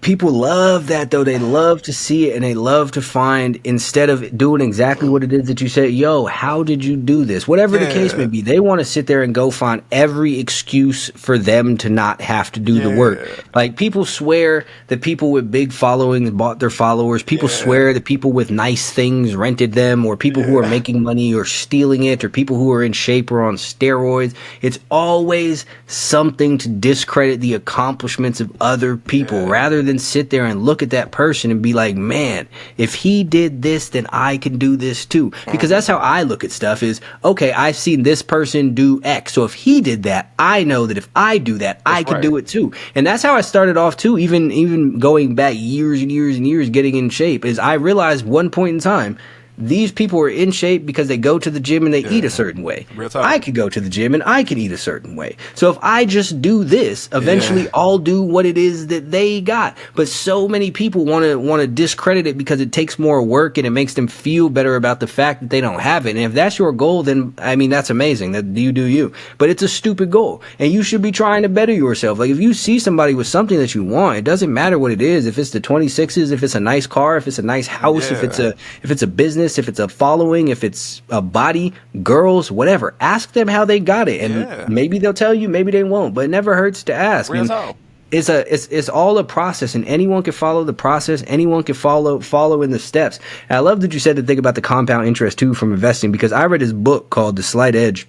people love that, though. They love to see it, and they love to find, instead of doing exactly what it is that you said, yo, how did you do this? Whatever the case may be, they want to sit there and go find every excuse for them to not have to do the work. Like, people swear that people with big followings bought their followers. People swear that people with nice things rented them, or people who are making money or stealing it, or people who are in shape or on steroids. It's always something to discredit the accomplishments of other people, rather than sit there and look at that person and be like, man, if he did this, then I can do this too. Because that's how I look at stuff is, okay, I've seen this person do X. So if he did that, I know that if I do that, I can do it too. And that's how I started off too, even going back years and years and years getting in shape, is I realized one point in time these people are in shape because they go to the gym and they eat a certain way. Real talk. I could go to the gym and I could eat a certain way. So if I just do this, eventually I'll do what it is that they got. But so many people want to discredit it because it takes more work and it makes them feel better about the fact that they don't have it. And if that's your goal, then I mean that's amazing. That you do you. But it's a stupid goal, and you should be trying to better yourself. Like if you see somebody with something that you want, it doesn't matter what it is. If it's the 26s, if it's a nice car, if it's a nice house, if it's a business, if it's a following, if it's a body, girls, whatever. Ask them how they got it, and maybe they'll tell you, maybe they won't. But it never hurts to ask. Real talk. It's all a process, and anyone can follow the process. Anyone can follow in the steps. And I love that you said to think about the compound interest too from investing, because I read this book called The Slight Edge.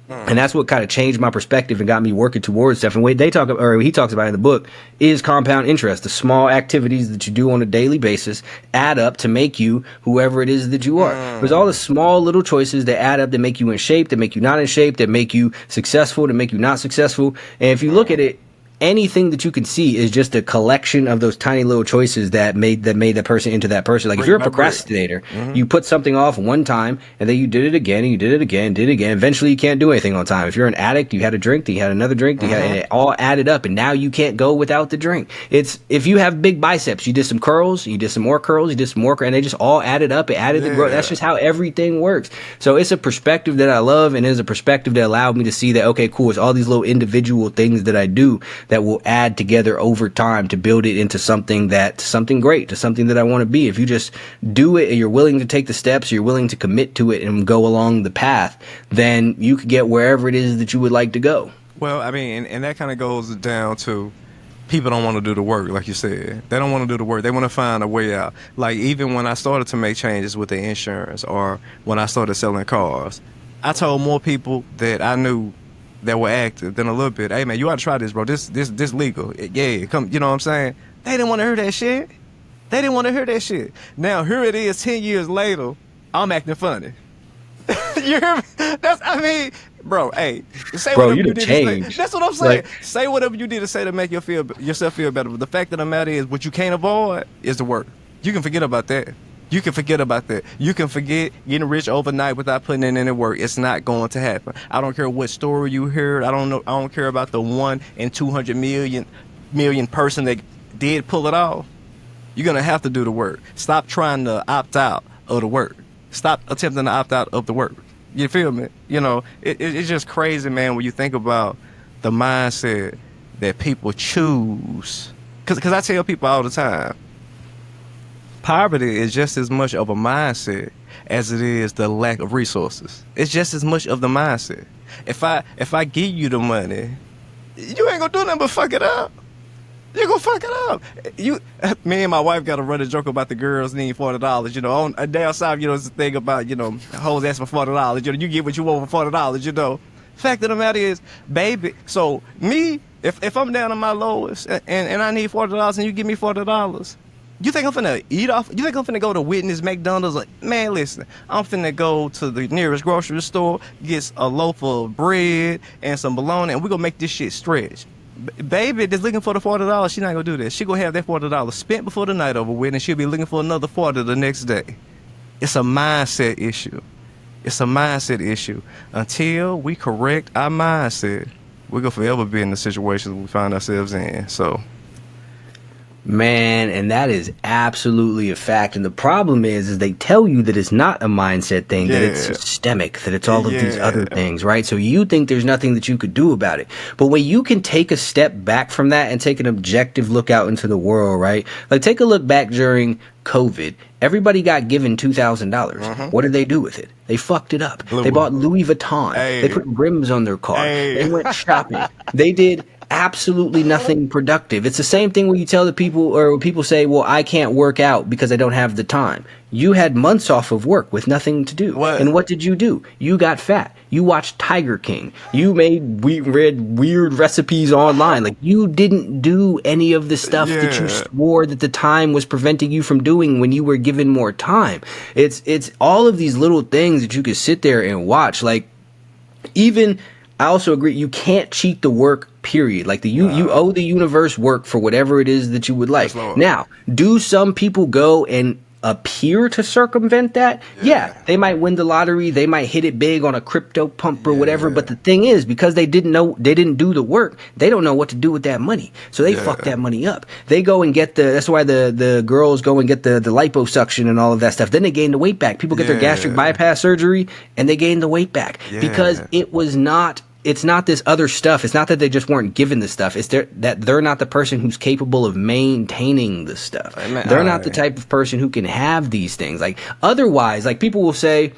And that's what kind of changed my perspective and got me working towards stuff. And what he talks about in the book is compound interest. The small activities that you do on a daily basis add up to make you whoever it is that you are. There's all the small little choices that add up, that make you in shape, that make you not in shape, that make you successful, that make you not successful. And if you look at it, anything that you can see is just a collection of those tiny little choices that made that person into that person. Like if you're a procrastinator, you put something off one time and then you did it again and you did it again, did it again. Eventually you can't do anything on time. If you're an addict, you had a drink, then you had another drink, and it all added up, and now you can't go without the drink. It's if you have big biceps, you did some curls, you did some more curls, you did some more curls, and they just all added up. It added the growth. That's just how everything works. So it's a perspective that I love, and it's a perspective that allowed me to see that, okay, cool, it's all these little individual things that I do that will add together over time to build it into something great, to something that I want to be. If you just do it and you're willing to take the steps, you're willing to commit to it and go along the path, then you could get wherever it is that you would like to go. Well, I mean, and that kind of goes down to people don't want to do the work, like you said. They don't want to do the work. They want to find a way out. Like even when I started to make changes with the insurance, or when I started selling cars, I told more people that I knew that were active than a little bit, hey man, you ought to try this, bro. This legal. Yeah, come, you know what I'm saying? They didn't want to hear that shit. They didn't want to hear that shit. Now here it is 10 years later, I'm acting funny. You hear me? Bro, hey, say whatever you did to say. That's what I'm saying. Like, say whatever you did to say to make yourself feel better. But the fact of the matter is, what you can't avoid is the work. You can forget about that. You can forget about that. You can forget getting rich overnight without putting in any work. It's not going to happen. I don't care what story you heard. I don't care about the 1 in 200 million person that did pull it off. You're gonna have to do the work. Stop trying to opt out of the work. Stop attempting to opt out of the work. You feel me? You know, it's just crazy, man, when you think about the mindset that people choose. Because I tell people all the time, poverty is just as much of a mindset as it is the lack of resources. It's just as much of the mindset. If I give you the money, you ain't gonna do nothing but fuck it up. You're gonna fuck it up. Me and my wife got to run a joke about the girls need $40. You know, on a down south, you know, it's the thing about, you know, hoes ask for $40. You know, you get what you want for $40. You know, fact of the matter is, baby. So me, if I'm down on my lowest and I need $40 and you give me $40. You think I'm finna eat off? You think I'm finna go to Whitney's, McDonald's? Like, man, listen, I'm finna go to the nearest grocery store, get a loaf of bread and some bologna, and we're gonna make this shit stretch. Baby that's looking for the $40, she not gonna do that. She gonna have that $40 spent before the night over with, and she'll be looking for another 40 the next day. It's a mindset issue. It's a mindset issue. Until we correct our mindset, we're gonna forever be in the situations we find ourselves in. So. Man, and that is absolutely a fact. And the problem is they tell you that it's not a mindset thing, that it's systemic, that it's all of these other things, right? So you think there's nothing that you could do about it. But when you can take a step back from that and take an objective look out into the world, right? Like take a look back during COVID. Everybody got given $2,000. What did they do with it? They fucked it up. They bought Louis Vuitton. They put rims on their car. They went shopping. They did absolutely nothing productive. It's the same thing when you tell the people, or when people say, well, I can't work out because I don't have the time. You had months off of work with nothing to do. And what did you do? You got fat. You watched Tiger King. You read weird recipes online. Like, you didn't do any of the stuff that you swore that the time was preventing you from doing when you were given more time. It's all of these little things that you could sit there and watch. Like, even, I also agree, you can't cheat the work, period. Like, you owe the universe work for whatever it is that you would like. Now, do some people go and appear to circumvent that, yeah, they might win the lottery, they might hit it big on a crypto pump or whatever, but the thing is, because they didn't do the work, they don't know what to do with that money, so they fuck that money up. They go and get that's why the girls go and get the liposuction and all of that stuff, then they gain the weight back. People get their gastric bypass surgery and they gain the weight back because it's not this other stuff. It's not that they just weren't given the stuff. It's that they're not the person who's capable of maintaining the stuff. They're not the type of person who can have these things. Like, otherwise, like, people will say,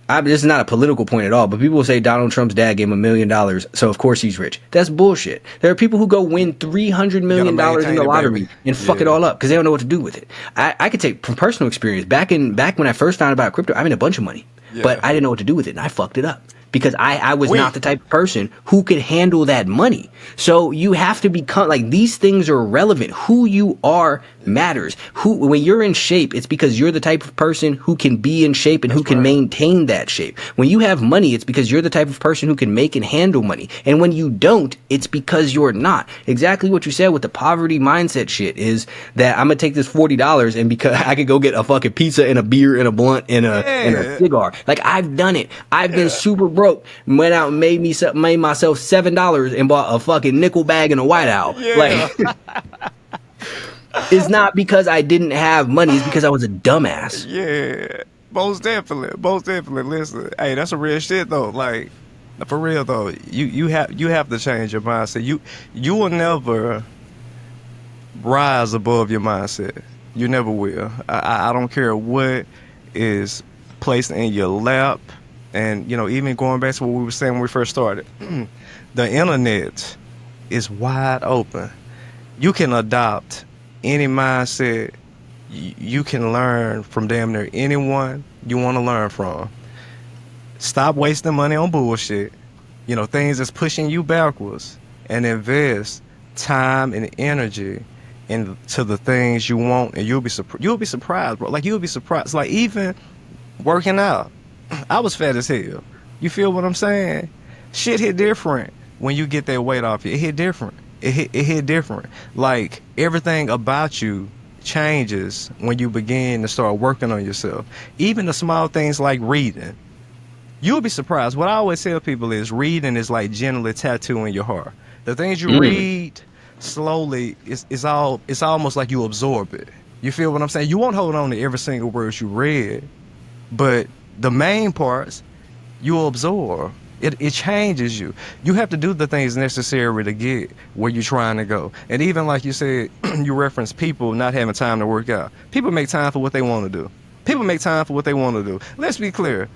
this is not a political point at all, but people will say Donald Trump's dad gave him $1 million, so of course he's rich. That's bullshit. There are people who go win $300 million in the lottery and fuck it all up because they don't know what to do with it. I could take from personal experience. Back when I first found out about crypto, I made a bunch of money, but I didn't know what to do with it, and I fucked it up. Because I was not the type of person who could handle that money. So you have to become, like, these things are relevant. Who you are matters. When you're in shape, it's because you're the type of person who can be in shape and who can maintain that shape. When you have money, it's because you're the type of person who can make and handle money. And when you don't, it's because you're not. Exactly what you said with the poverty mindset shit is that I'm gonna take this $40 and because I could go get a fucking pizza and a beer and a blunt and a cigar. Like, I've done it. I've been super broke. Went out and made myself $7 and bought a fucking nickel bag and a White Owl. Like, it's not because I didn't have money. It's because I was a dumbass. Yeah, most definitely. Listen, hey, that's a real shit though. Like, for real though, you have to change your mindset. You will never rise above your mindset. You never will. I don't care what is placed in your lap. And, even going back to what we were saying when we first started, the internet is wide open. You can adopt any mindset. You can learn from damn near anyone you want to learn from. Stop wasting money on bullshit, things that's pushing you backwards, and invest time and energy into the things you want, and you'll be surprised, bro. Like, you'll be surprised. Like, even working out. I was fat as hell. You feel what I'm saying? Shit hit different when you get that weight off you. It hit different. It hit different. Like, everything about you changes when you begin to start working on yourself. Even the small things like reading. You'll be surprised. What I always tell people is reading is like generally tattooing your heart. The things you read slowly, it's almost like you absorb it. You feel what I'm saying? You won't hold on to every single word you read, but the main parts you absorb. It changes you. You have to do the things necessary to get where you're trying to go. And even like you said, you referenced people not having time to work out. People make time for what they want to do. Let's be clear.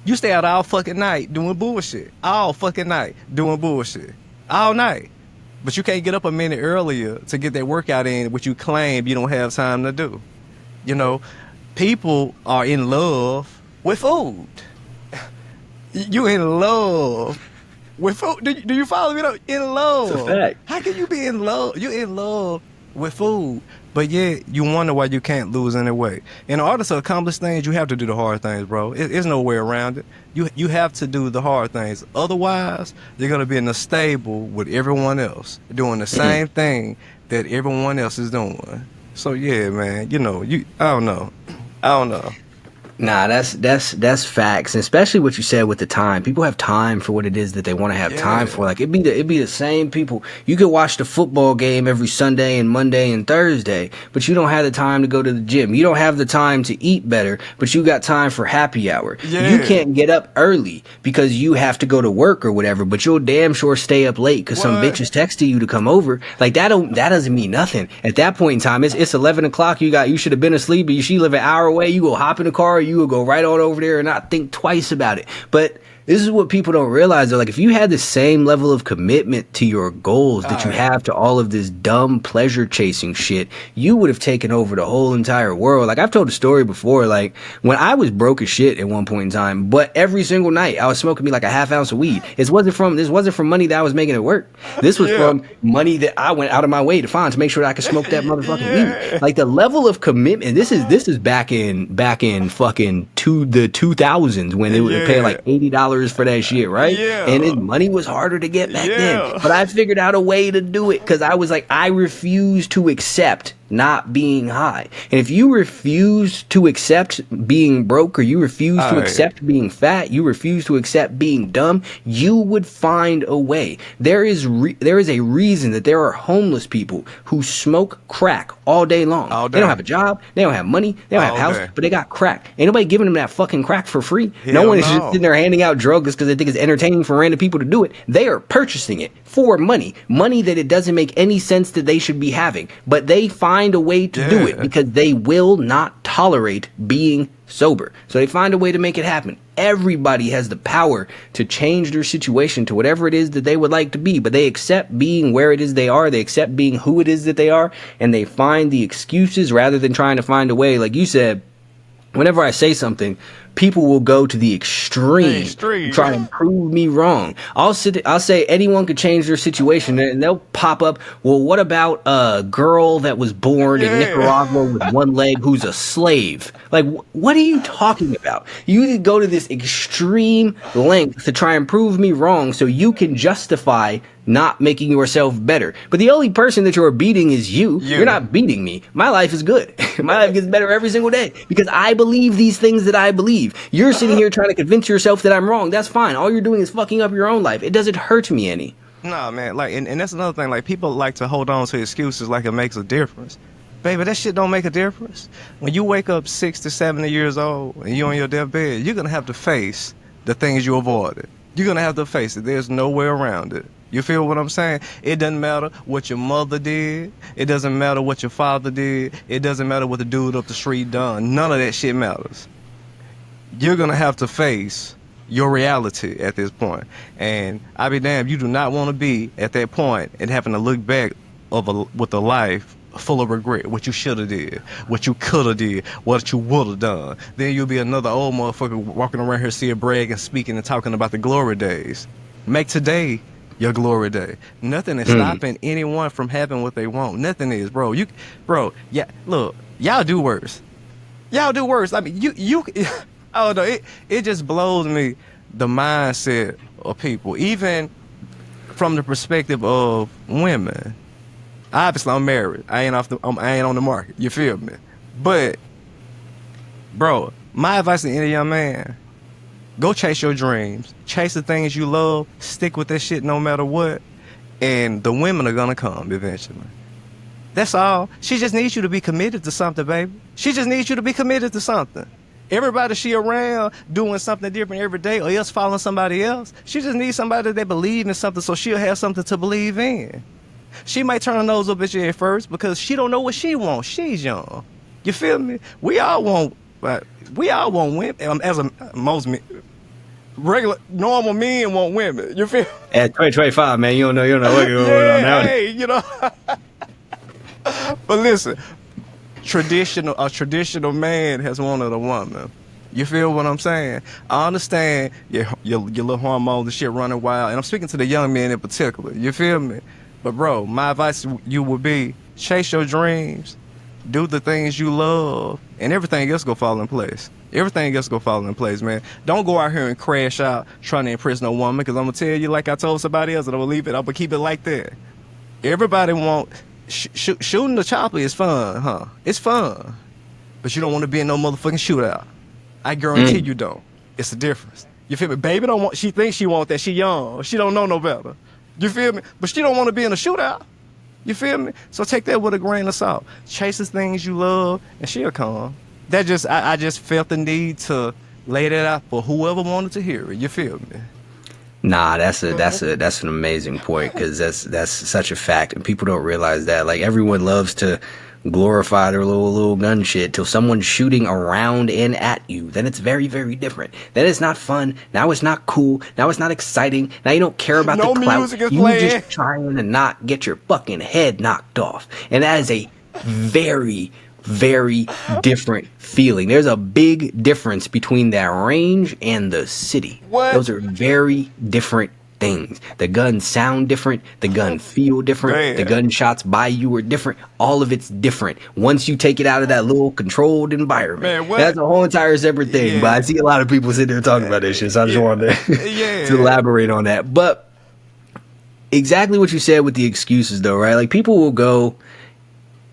You stay out all fucking night doing bullshit. All fucking night doing bullshit. All night. But you can't get up a minute earlier to get that workout in, which you claim you don't have time to do. People are in love with food. You in love with food. Do you follow me though? In love. It's a fact. How can you be in love? You in love with food. But yet you wonder why you can't lose any weight. In order to accomplish things, you have to do the hard things, bro. There's no way around it. You have to do the hard things. Otherwise, you're gonna be in a stable with everyone else, doing the same thing that everyone else is doing. So yeah, man, I don't know. Nah, that's facts, and especially what you said with the time. People have time for what it is that they want to have time for. Like, it'd be the same people. You could watch the football game every Sunday and Monday and Thursday, but you don't have the time to go to the gym. You don't have the time to eat better, but you got time for happy hour. Yeah. You can't get up early because you have to go to work or whatever, but you'll damn sure stay up late because some bitch is texting you to come over. Like, that doesn't mean nothing. At that point in time, it's 11 o'clock. You should have been asleep, but she live an hour away. You go hop in the car. You will go right on over there and not think twice about it. But this is what people don't realize. They're like, if you had the same level of commitment to your goals that you have to all of this dumb pleasure chasing shit, you would have taken over the whole entire world. Like, I've told a story before, like, when I was broke as shit at one point in time, but every single night I was smoking me like a half ounce of weed. This wasn't from money that I was making at work. This was from money that I went out of my way to find to make sure that I could smoke that motherfucking weed. Like, the level of commitment, this is back in fucking the 2000s when they were paying like $80 for that shit, right? And money was harder to get back then. But I figured out a way to do it because I was like, I refuse to accept not being high. And if you refuse to accept being broke, or you refuse to accept being fat, you refuse to accept being dumb, you would find a way. There is a reason that there are homeless people who smoke crack all day long. They don't have a job, they don't have money, they don't have a house, but they got crack. Ain't nobody giving them that fucking crack for free. No one is just sitting there handing out drugs because they think it's entertaining for random people to do it. They are purchasing it for money that it doesn't make any sense that they should be having, but they find a way to do it because they will not tolerate being sober. So they find a way to make it happen. Everybody has the power to change their situation to whatever it is that they would like to be, but they accept being where it is they are, they accept being who it is that they are, and they find the excuses rather than trying to find a way. Like you said, whenever I say something, people will go to the extreme. Try and prove me wrong. I'll say anyone could change their situation, and they'll pop up. Well, what about a girl that was born in Nicaragua with one leg who's a slave? Like, what are you talking about? You go to this extreme length to try and prove me wrong so you can justify not making yourself better. But the only person that you're beating is you. You're not beating me. My life is good. My life gets better every single day because I believe these things that I believe. You're sitting here trying to convince yourself that I'm wrong. That's fine. All you're doing is fucking up your own life. It doesn't hurt me any. Nah, man. Like, and that's another thing. Like, people like to hold on to excuses like it makes a difference. Baby, that shit don't make a difference. When you wake up 60, 70 years old and you're on your deathbed, you're going to have to face the things you avoided. You're going to have to face it. There's no way around it. You feel what I'm saying? It doesn't matter what your mother did. It doesn't matter what your father did. It doesn't matter what the dude up the street done. None of that shit matters. You're going to have to face your reality at this point. And I be damned, you do not want to be at that point and having to look back with a life full of regret, what you should have did, what you could have did, what you would have done. Then you'll be another old motherfucker walking around here seeing brag and speaking and talking about the glory days. Make today your glory day. Nothing is stopping anyone from having what they want. Nothing is, bro. Yeah, look, y'all do worse. Y'all do worse. I mean, you I don't know, it just blows me the mindset of people, even from the perspective of women. Obviously, I'm married. I ain't on the market. You feel me? But, bro, my advice to any young man: go chase your dreams. Chase the things you love. Stick with that shit no matter what. And the women are gonna come eventually. That's all. She just needs you to be committed to something, baby. She just needs you to be committed to something. Everybody she around doing something different every day or else following somebody else. She just needs somebody that believes in something so she'll have something to believe in. She might turn her nose up at you at first because she don't know what she wants. She's young. You feel me? We all want women. Regular, normal men want women. You feel me? At 2025, man, you don't know what going on now. Hey, you know. But listen, a traditional man has wanted a woman. You feel what I'm saying? I understand your little hormones and shit running wild, and I'm speaking to the young men in particular. You feel me? But bro, my advice to you would be: chase your dreams, do the things you love, and everything else go fall in place. Everything else go fall in place, man. Don't go out here and crash out trying to impress no woman, because I'm gonna tell you, like I told somebody else, and I'm gonna leave it. I'm gonna keep it like that. Everybody want shooting the chopper is fun, huh? It's fun, but you don't want to be in no motherfucking shootout. I guarantee you don't. It's the difference. You feel me? Baby don't want. She thinks she want that. She young. She don't know no better. You feel me? But she don't want to be in a shootout. You feel me? So take that with a grain of salt. Chase the things you love, and she'll come. I just felt the need to lay that out for whoever wanted to hear it. You feel me? Nah, that's an amazing point, because that's such a fact, and people don't realize that. Like, everyone loves to glorify their little gun shit till someone's shooting around and at you. Then it's very, very different. Then it's not fun. Now it's not cool. Now it's not exciting. Now you don't care about the clout. Music is you playing. just trying to not get your fucking head knocked off. And that is a very, very different feeling. There's a big difference between that range and the city. What? Those are very different things. The guns sound different. The gun feel different. Man. The gunshots by you are different. All of it's different once you take it out of that little controlled environment. Man, what? That's a whole entire separate thing. Yeah. But I see a lot of people sitting there talking about this shit, so I just wanted to elaborate on that. But exactly what you said with the excuses, though, right? Like, people will go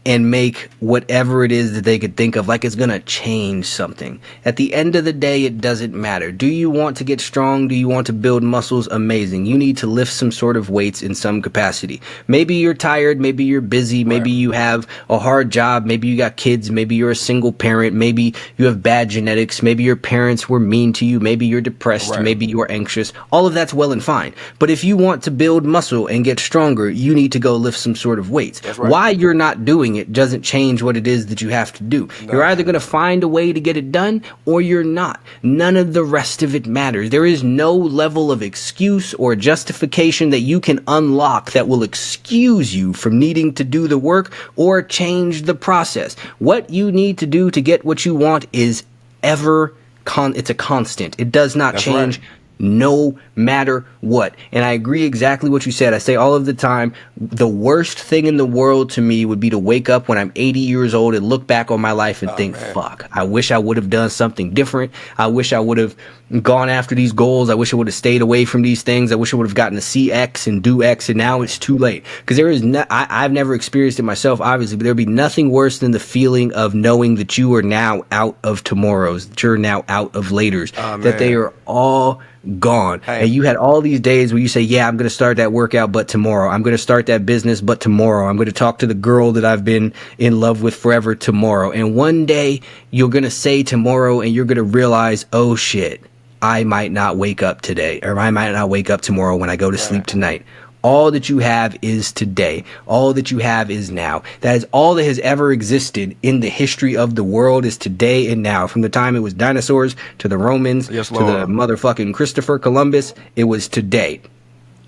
and make whatever it is that they could think of like it's gonna change something. At the end of the day, it doesn't matter. Do you want to get strong? Do you want to build muscles? Amazing. You need to lift some sort of weights in some capacity. Maybe you're tired, maybe you're busy, maybe you have a hard job, maybe you got kids, maybe you're a single parent, maybe you have bad genetics, maybe your parents were mean to you, maybe you're depressed, maybe you are anxious. All of that's well and fine. But if you want to build muscle and get stronger, you need to go lift some sort of weights. Why you're not doing it doesn't change what it is that you have to do. You're either going to find a way to get it done or you're not. None of the rest of it matters. There is no level of excuse or justification that you can unlock that will excuse you from needing to do the work or change the process. What you need to do to get what you want is it's a constant. It does not change. No matter what. And I agree exactly what you said. I say all of the time, the worst thing in the world to me would be to wake up when I'm 80 years old and look back on my life and think, fuck, I wish I would have done something different. I wish I would have gone after these goals. I wish I would have stayed away from these things. I wish I would have gotten to see X and do X, and now it's too late. Because there is I've never experienced it myself, obviously, but there'd be nothing worse than the feeling of knowing that you are now out of tomorrows, that you're now out of laters, that they are all gone. And you had all these days where you say, yeah, I'm going to start that workout, but tomorrow. I'm going to start that business, but tomorrow. I'm going to talk to the girl that I've been in love with forever tomorrow. And one day you're going to say tomorrow and you're going to realize, oh shit, I might not wake up today, or I might not wake up tomorrow when I go to sleep tonight. All that you have is today. All that you have is now. That is all that has ever existed in the history of the world, is today and now. From the time it was dinosaurs to the Romans to the motherfucking Christopher Columbus, it was today.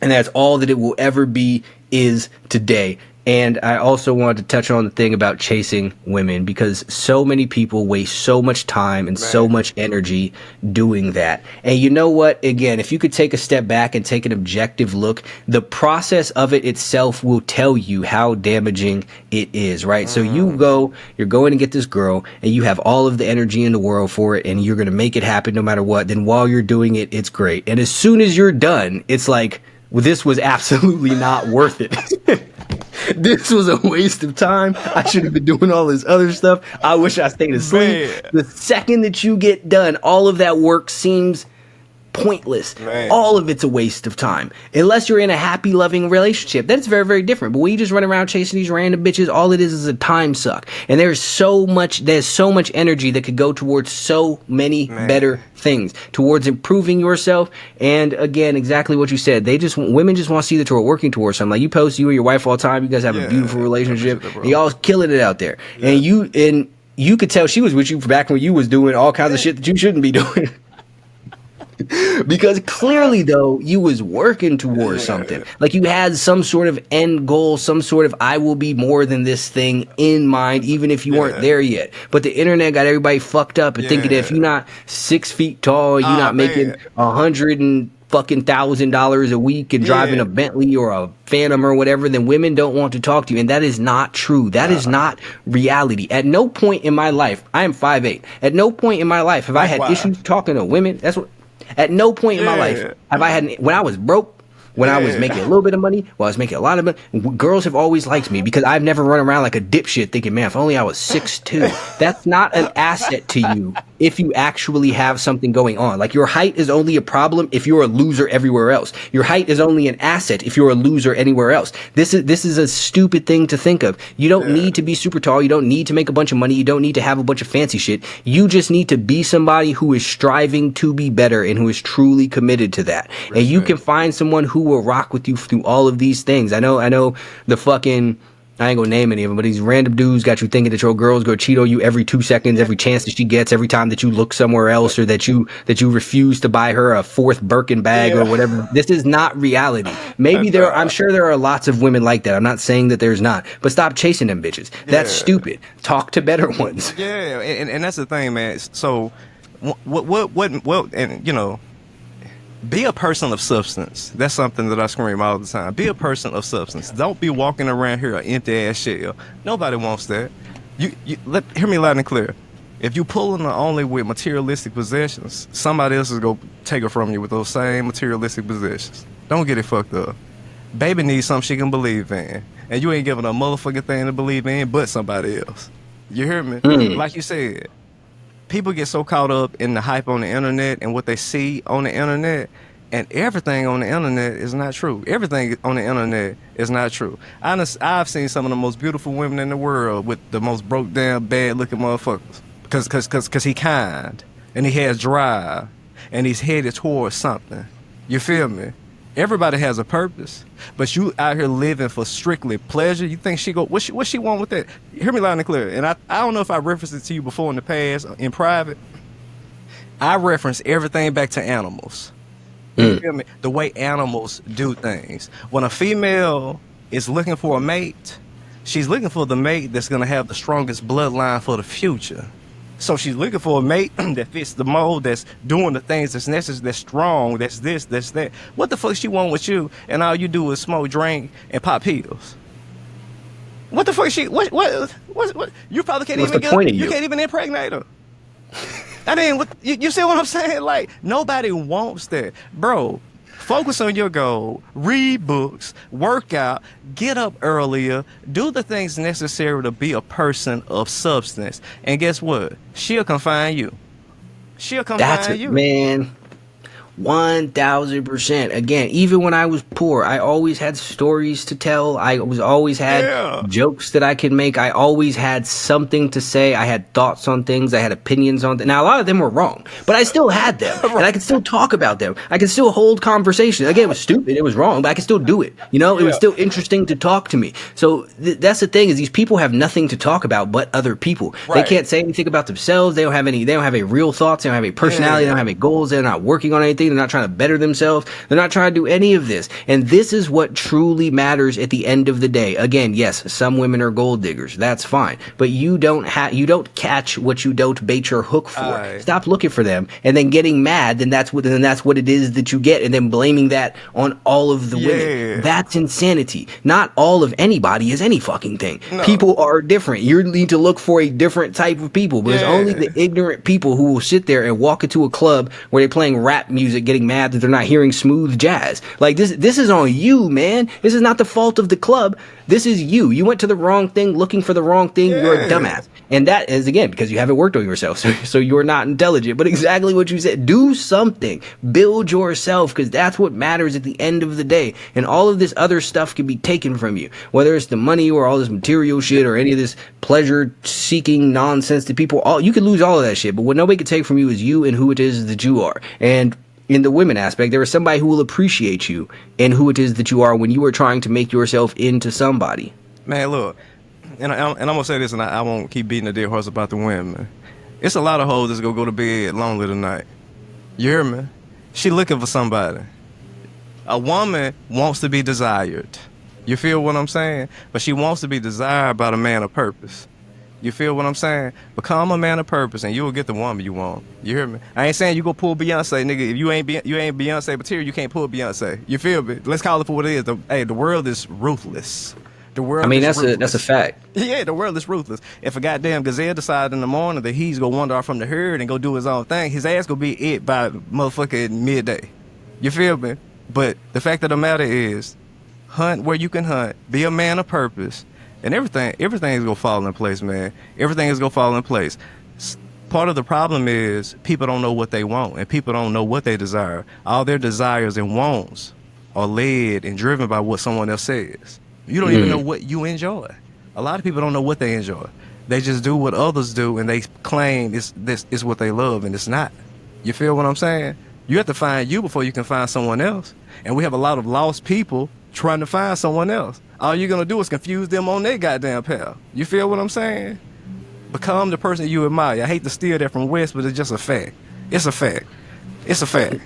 And that's all that it will ever be, is today. And I also wanted to touch on the thing about chasing women, because so many people waste so much time and so much energy doing that. And you know what? Again, if you could take a step back and take an objective look, the process of it itself will tell you how damaging it is, right? So you're going to get this girl and you have all of the energy in the world for it and you're going to make it happen no matter what. Then while you're doing it, it's great. And as soon as you're done, it's like, well, this was absolutely not worth it. This was a waste of time. I should have been doing all this other stuff. I wish I stayed asleep. The second that you get done, all of that work seems pointless. All of it's a waste of time. Unless you're in a happy, loving relationship. That's very, very different. But when you just run around chasing these random bitches, all it is a time suck. And there's so much energy that could go towards so many better things, towards improving yourself. And again, exactly what you said. Women just want to see that you're working towards something. Like, you post you and your wife all the time. You guys have a beautiful relationship. And y'all killing it out there. And you could tell she was with you back when you was doing all kinds of shit that you shouldn't be doing. Because clearly, though, you was working towards something. Like, you had some sort of end goal, some sort of I will be more than this thing in mind, even if you weren't there yet. But the internet got everybody fucked up and thinking that if you're not 6 feet tall, you're not making $100,000 a week and driving a Bentley or a Phantom or whatever, then women don't want to talk to you. And that is not true. That is not reality. At no point in my life, I am 5'8". At no point in my life have I had issues talking to women. At no point in my life have I had, when I was broke, when I was making a little bit of money, when I was making a lot of money, girls have always liked me because I've never run around like a dipshit thinking, man, if only I was 6'2". That's not an asset to you if you actually have something going on. Like, your height is only a problem if you're a loser everywhere else. Your height is only an asset if you're a loser anywhere else. This is a stupid thing to think of. You don't need to be super tall. You don't need to make a bunch of money. You don't need to have a bunch of fancy shit. You just need to be somebody who is striving to be better and who is truly committed to that. And you can find someone who will rock with you through all of these things. I know the fucking, I ain't gonna name any of them, but these random dudes got you thinking that your girl's gonna cheat on you every 2 seconds, every chance that she gets, every time that you look somewhere else, or that you refuse to buy her a 4th Birkin bag or whatever. This is not reality. Maybe I'm sure there are lots of women like that. I'm not saying that there's not, but stop chasing them bitches. That's stupid. Talk to better ones. Yeah, and that's the thing, man. So what, and you know, be a person of substance. That's something that I scream all the time. Be a person of substance. Don't be walking around here an empty ass shell. Nobody wants that. Hear me loud and clear. If you pulling only with materialistic possessions, somebody else is gonna take it from you with those same materialistic possessions. Don't get it fucked up. Baby needs something she can believe in. and you ain't giving a motherfucking thing to believe in but somebody else. You hear me? Mm. Like you said, people get so caught up in the hype on the internet and what they see on the internet, and everything on the internet is not true. Everything on the internet is not true. I've seen some of the most beautiful women in the world with the most broke down, bad looking motherfuckers. Cause he kind and he has drive and he's headed towards something. You feel me? Everybody has a purpose, but you out here living for strictly pleasure. You think she go? What she want with that? Hear me loud and clear. And I don't know if I referenced it to you before in the past in private. I reference everything back to animals. You feel me? The way animals do things. When a female is looking for a mate, she's looking for the mate that's gonna have the strongest bloodline for the future. So she's looking for a mate that fits the mold, that's doing the things that's necessary, that's strong, that's this, that's that. What the fuck she want with you? And all you do is smoke, drink, and pop pills. What the fuck she? What? You probably can't What's even the point of you you? can't even impregnate her. I mean, you see what I'm saying? Like, nobody wants that, bro. Focus on your goal, read books, work out, get up earlier, do the things necessary to be a person of substance. And guess what? She'll confine you. She'll That's confine it, you. man. 1000%. Again, even when I was poor, I always had stories to tell. I was always had Yeah. jokes that I could make. I always had something to say. I had thoughts on things. I had opinions on things. Now, a lot of them were wrong, but I still had them, and I could still talk about them. I could still hold conversations. Again, it was stupid. It was wrong, but I could still do it. You know, it was Yeah. still interesting to talk to me. So that's the thing, is these people have nothing to talk about but other people. They Right. can't say anything about themselves. They don't have any real thoughts. They don't have any personality. They don't have any goals. They're not working on anything. They're not trying to better themselves. They're not trying to do any of this. And this is what truly matters at the end of the day. Again, yes, some women are gold diggers. That's fine. But you don't catch what you don't bait your hook for. Aye. Stop looking for them and then getting mad. Then that's what it is that you get, and then blaming that on all of the Yeah. women. That's insanity. Not all of anybody is any fucking thing. No. People are different. You need to look for a different type of people. But it's Yeah. only the ignorant people who will sit there and walk into a club where they're playing rap music, getting mad that they're not hearing smooth jazz. Like this is on you, man. This is not the fault of the club. This is you. You went to the wrong thing, looking for the wrong thing. You're a Yeah. dumbass. And that is, again, because you haven't worked on yourself. So you're not intelligent. But exactly what you said. Do something. Build yourself, because that's what matters at the end of the day. And all of this other stuff can be taken from you. Whether it's the money or all this material shit or any of this pleasure-seeking nonsense that people... you can lose all of that shit. But what nobody can take from you is you and who it is that you are. And in the women aspect, there is somebody who will appreciate you and who it is that you are when you are trying to make yourself into somebody. Man, look, and I'm gonna say this, and I won't keep beating the dead horse about the women. It's a lot of hoes that's gonna go to bed lonely tonight. You hear me? She looking for somebody. A woman wants to be desired. You feel what I'm saying? But she wants to be desired by the man of purpose. You feel what I'm saying? Become a man of purpose, and you will get the woman you want. You hear me? I ain't saying you go pull Beyonce, nigga. If you ain't Beyonce material, you can't pull Beyonce. You feel me? Let's call it for what it is. The world is ruthless. The world. I mean, is that's ruthless. a fact. Yeah, the world is ruthless. If a goddamn gazelle decide in the morning that he's gonna wander off from the herd and go do his own thing, his ass gonna be it by motherfucking midday. You feel me? But the fact of the matter is, hunt where you can hunt. Be a man of purpose. And everything is gonna fall in place, man. Everything is gonna fall in place. Part of the problem is people don't know what they want, and people don't know what they desire. All their desires and wants are led and driven by what someone else says. You don't even know what you enjoy. A lot of people don't know what they enjoy. They just do what others do, and they claim this is what they love, and it's not. You feel what I'm saying? You have to find you before you can find someone else. And we have a lot of lost people trying to find someone else. All you're gonna do is confuse them on their goddamn path. You feel what I'm saying? Become the person you admire. I hate to steal that from West, but it's just a fact. It's a fact. It's a fact.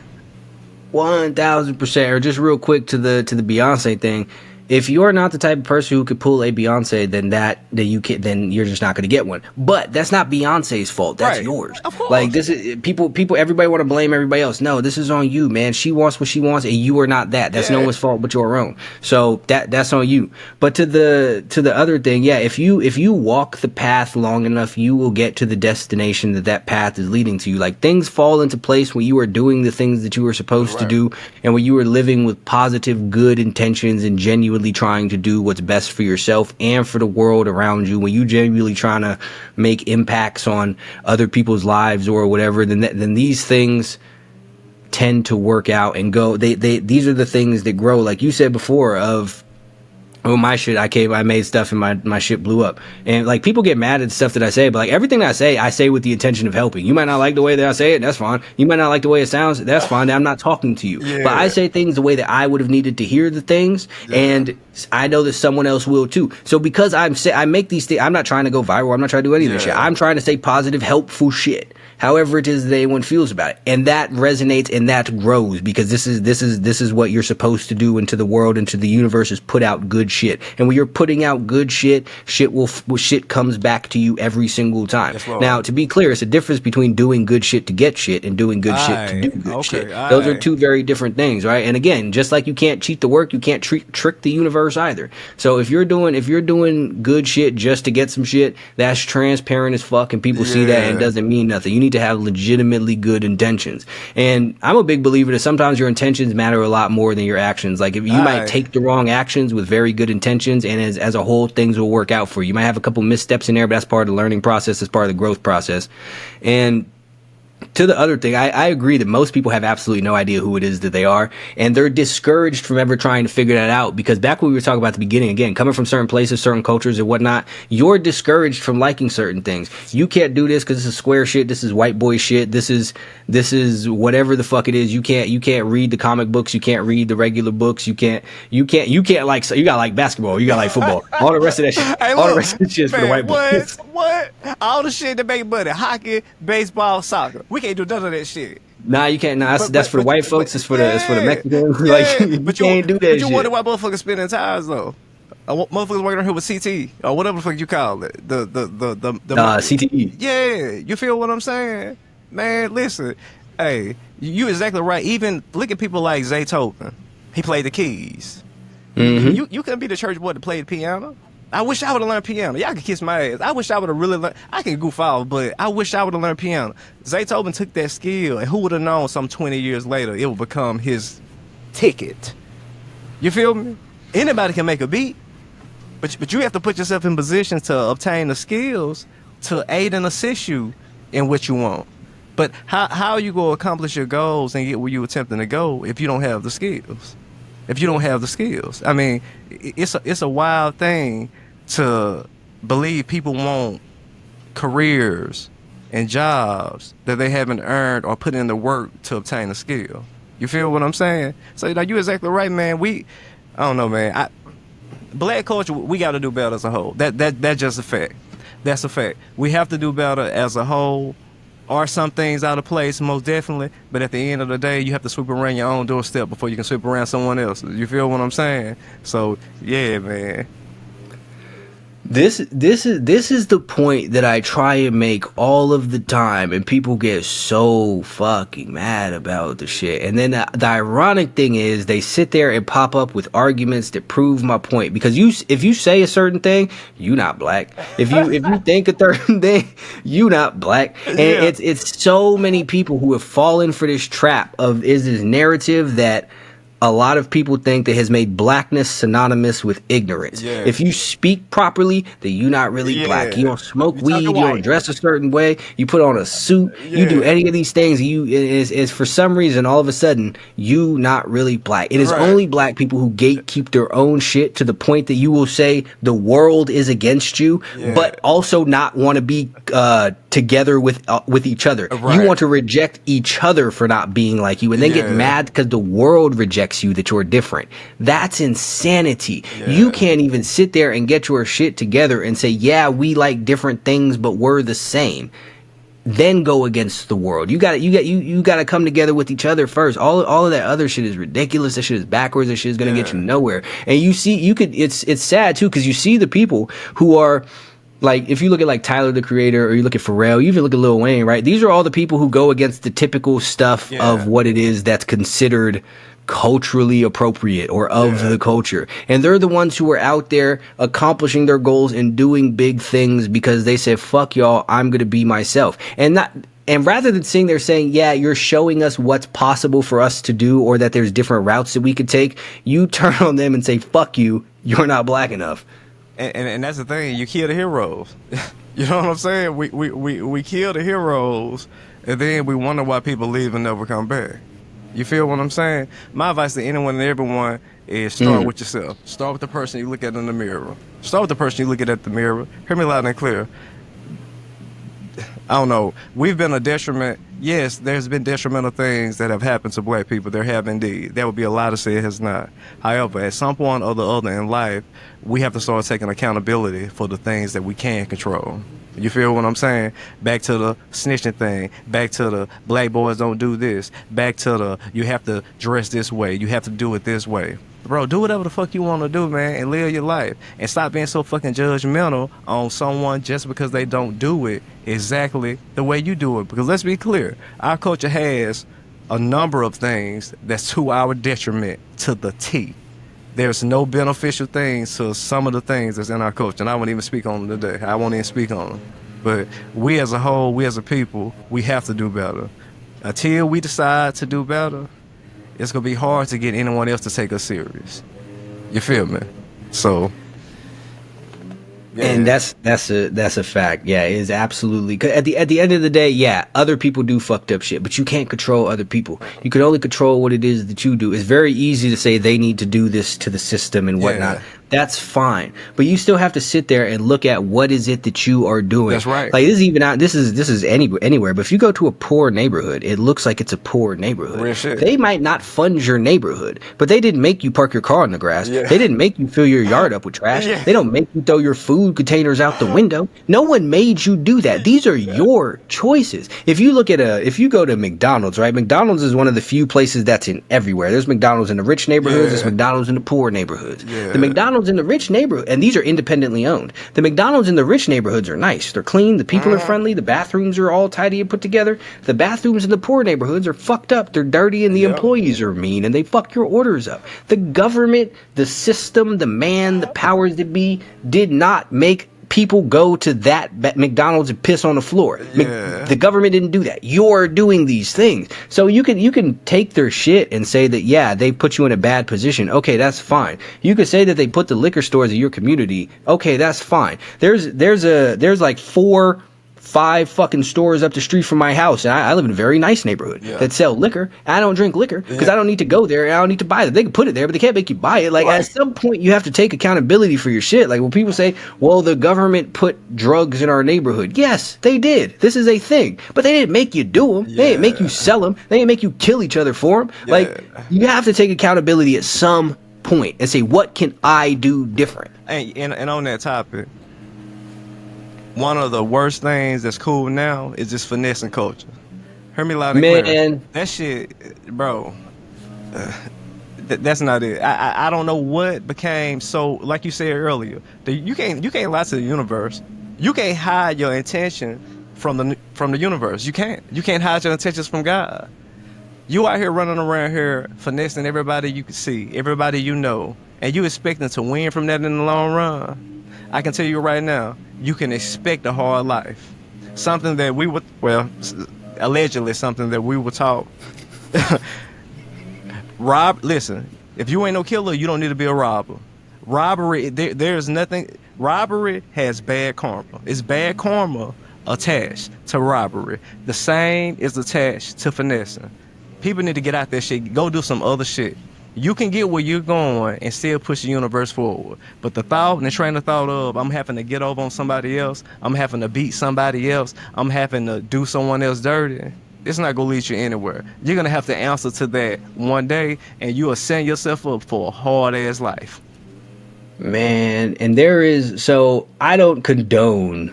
1000%. Or just real quick to the Beyonce thing. If you're not the type of person who could pull a Beyonce, then you're just not going to get one. But that's not Beyonce's fault. That's Right. yours. Of course. Like this is people. Everybody want to blame everybody else. No, this is on you, man. She wants what she wants, and you are not that. That's no Yeah. one's fault but your own. So that's on you. But to the other thing, yeah. If you walk the path long enough, you will get to the destination that path is leading to you. Like things fall into place when you are doing the things that you were supposed to Right. do, and when you are living with positive, good intentions and genuinely genuinely trying to do what's best for yourself and for the world around you, when you genuinely trying to make impacts on other people's lives or whatever, then these things tend to work out and go. These are the things that grow, like you said before, of, oh, my shit, I made stuff and my shit blew up. And like, people get mad at stuff that I say, but like, everything that I say with the intention of helping. You might not like the way that I say it, that's fine. You might not like the way it sounds, that's fine. I'm not talking to you. Yeah. But I say things the way that I would have needed to hear the things, and I know that someone else will too. So because I make these things, I'm not trying to go viral, I'm not trying to do any of this shit. I'm trying to say positive, helpful shit, however it is that anyone feels about it. And that resonates and that grows, because this is what you're supposed to do into the world, into the universe, is put out good shit. And when you're putting out good shit, shit comes back to you every single time. Yes, now, to be clear, it's a difference between doing good shit to get shit and doing good shit to do good shit. Those are two very different things, right? And again, just like you can't cheat the work, you can't trick the universe either. So if you're doing good shit just to get some shit, that's transparent as fuck, and people see that, and it doesn't mean nothing. You need to have legitimately good intentions. And I'm a big believer that sometimes your intentions matter a lot more than your actions. Like, if you might take the wrong actions with very good intentions, and as a whole, things will work out for you. You might have a couple missteps in there, but that's part of the learning process, that's part of the growth process. And to the other thing, I agree that most people have absolutely no idea who it is that they are, and they're discouraged from ever trying to figure that out, because back when we were talking about at the beginning, again, coming from certain places, certain cultures and whatnot, you're discouraged from liking certain things. You can't do this because this is square shit, this is white boy shit, this is whatever the fuck it is. You can't read the comic books, you can't read the regular books, you can't like, so you got like basketball, you got like football, all the rest of that shit, Hey, all look, the rest of that shit is for the white boys. What? All the shit that make money: hockey, baseball, soccer. We can't do none of that shit. Nah, you can't. Nah, that's for the white folks. It's for the Mexicans. Yeah, Like, you can't do that but shit. you wonder why motherfuckers spending tires though. Motherfuckers working on here with CT or whatever the fuck you call it. The CTE. Yeah, you feel what I'm saying, man? Listen, hey, you exactly right. Even look at people like Zaytoven. He played the keys. Mm-hmm. You couldn't be the church boy to play the piano. I wish I would have learned piano. Y'all can kiss my ass. I wish I would have really learned. I can goof off, but I wish I would have learned piano. Zaytoven took that skill, and who would have known some 20 years later it would become his ticket? You feel me? Anybody can make a beat, but you have to put yourself in position to obtain the skills to aid and assist you in what you want. But how are you going to accomplish your goals and get where you're attempting to go if you don't have the skills? If you don't have the skills, I mean, it's a wild thing to believe people want careers and jobs that they haven't earned or put in the work to obtain a skill. You feel what I'm saying? So now you're exactly right, man. I don't know, man. Black culture, we got to do better as a whole. That's just a fact. That's a fact. We have to do better as a whole. Are some things out of place? Most definitely. But at the end of the day, you have to sweep around your own doorstep before you can sweep around someone else's. You feel what I'm saying? So, yeah, man. This is the point that I try and make all of the time, and people get so fucking mad about the shit. And then the ironic thing is, they sit there and pop up with arguments that prove my point. Because if you say a certain thing, you not black. If you think a certain thing, you not black. And it's so many people who have fallen for this trap of this narrative that a lot of people think that has made blackness synonymous with ignorance. Yeah. If you speak properly, then you're not really black. You don't smoke weed, you don't dress a certain way, you put on a suit, you do any of these things, is for some reason, all of a sudden, you not really black. It is only black people who gatekeep their own shit to the point that you will say the world is against you, but also not want to be together with each other. You want to reject each other for not being like you, and then get mad because the world rejects you that you're different. That's insanity. You can't even sit there and get your shit together and say, yeah, we like different things, but we're the same. Then go against the world. You gotta come together with each other first. All of that other shit is ridiculous. That shit is backwards. That shit is gonna get you nowhere. And it's sad too, because you see the people who are, like, if you look at like Tyler the Creator, or you look at Pharrell, you even look at Lil Wayne, right? These are all the people who go against the typical stuff of what it is that's considered culturally appropriate or of the culture. And they're the ones who are out there accomplishing their goals and doing big things because they said, fuck y'all, I'm going to be myself. And rather than sitting there saying, yeah, you're showing us what's possible for us to do, or that there's different routes that we could take, you turn on them and say, fuck you, You're not black enough. And that's the thing. You kill the heroes. You know what I'm saying? We kill the heroes, and then we wonder why people leave and never come back. You feel what I'm saying? My advice to anyone and everyone is start with yourself. Start with the person you look at in the mirror. Start with the person you look at the mirror. Hear me loud and clear. I don't know. We've been a detriment. Yes, there's been detrimental things that have happened to black people. There have indeed. There would be a lie to say it has not. However, at some point or the other in life, we have to start taking accountability for the things that we can control. You feel what I'm saying? Back to the snitching thing. Back to the black boys don't do this. Back to the you have to dress this way. You have to do it this way. Bro, do whatever the fuck you want to do, man, and live your life. And stop being so fucking judgmental on someone just because they don't do it exactly the way you do it. Because let's be clear, our culture has a number of things that's to our detriment to the T. There's no beneficial things to some of the things that's in our culture. And I won't even speak on them today. I won't even speak on them. But we as a whole, we as a people, we have to do better. Until we decide to do better, it's going to be hard to get anyone else to take us serious. You feel me? So... yeah. And that's a fact. Yeah, it is absolutely. 'Cause at the end of the day, yeah, other people do fucked up shit, but you can't control other people. You can only control what it is that you do. It's very easy to say they need to do this to the system and whatnot. Yeah. That's fine, but you still have to sit there and look at what is it that you are doing. That's right. Like this is even out. This is anywhere. But if you go to a poor neighborhood, it looks like it's a poor neighborhood. Real shit. They might not fund your neighborhood, but they didn't make you park your car in the grass. Yeah. They didn't make you fill your yard up with trash. Yeah. They don't make you throw your food containers out the window. No one made you do that. These are your choices. If you go to McDonald's, right? McDonald's is one of the few places that's in everywhere. There's McDonald's in the rich neighborhoods. Yeah. There's McDonald's in the poor neighborhoods. Yeah. The McDonald's in the rich neighborhood, and these are independently owned. The McDonald's in the rich neighborhoods are nice. They're clean. The people are friendly. The bathrooms are all tidy and put together. The bathrooms in the poor neighborhoods are fucked up. They're dirty, and the employees are mean, and they fuck your orders up. The government, the system, the man, the powers that be did not make people go to that McDonald's and piss on the floor. Yeah. The government didn't do that. You're doing these things. So you can take their shit and say that, yeah, they put you in a bad position. Okay, that's fine. You could say that they put the liquor stores in your community. Okay, that's fine. There's like 4-5 fucking stores up the street from my house, and I live in a very nice neighborhood that sell liquor. I don't drink liquor because I don't need to go there, and I don't need to buy it. They can put it there, but they can't make you buy it. Like, at some point, you have to take accountability for your shit. Like, when people say, well, the government put drugs in our neighborhood. Yes, they did. This is a thing. But they didn't make you do them. They didn't make you sell them. They didn't make you kill each other for them. Yeah. Like, you have to take accountability at some point and say, what can I do different? And on that topic, one of the worst things that's cool now is this finessing culture. Hear me loud and clear. Man. That shit, bro, that's not it. I don't know what became so, like you said earlier, you can't lie to the universe. You can't hide your intention from the universe. You can't hide your intentions from God. You out here running around here finessing everybody you can see, everybody you know, and you expecting to win from that in the long run. I can tell you right now, you can expect a hard life. Something that we would, allegedly something that we were taught. Listen, if you ain't no killer, you don't need to be a robber. Robbery, there's nothing, robbery has bad karma. It's bad karma attached to robbery. The same is attached to finessing. People need to get out that shit, go do some other shit. You can get where you're going and still push the universe forward. But the thought and the train of thought of, I'm having to get over on somebody else, I'm having to beat somebody else, I'm having to do someone else dirty, it's not going to lead you anywhere. You're going to have to answer to that one day, and you are setting yourself up for a hard-ass life. Man, and so I don't condone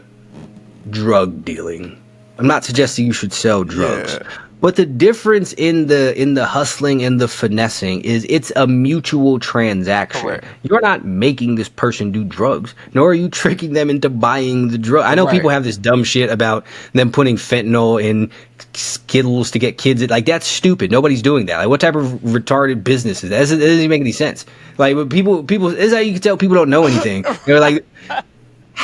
drug dealing. I'm not suggesting you should sell drugs. Yeah. But the difference in the hustling and the finessing is it's a mutual transaction. Correct. You're not making this person do drugs, nor are you tricking them into buying the drug. I know people have this dumb shit about them putting fentanyl in Skittles to get kids. Like, that's stupid. Nobody's doing that. Like, what type of retarded business is that? It doesn't even make any sense. Like, when people, this is how you can tell people don't know anything. They're like,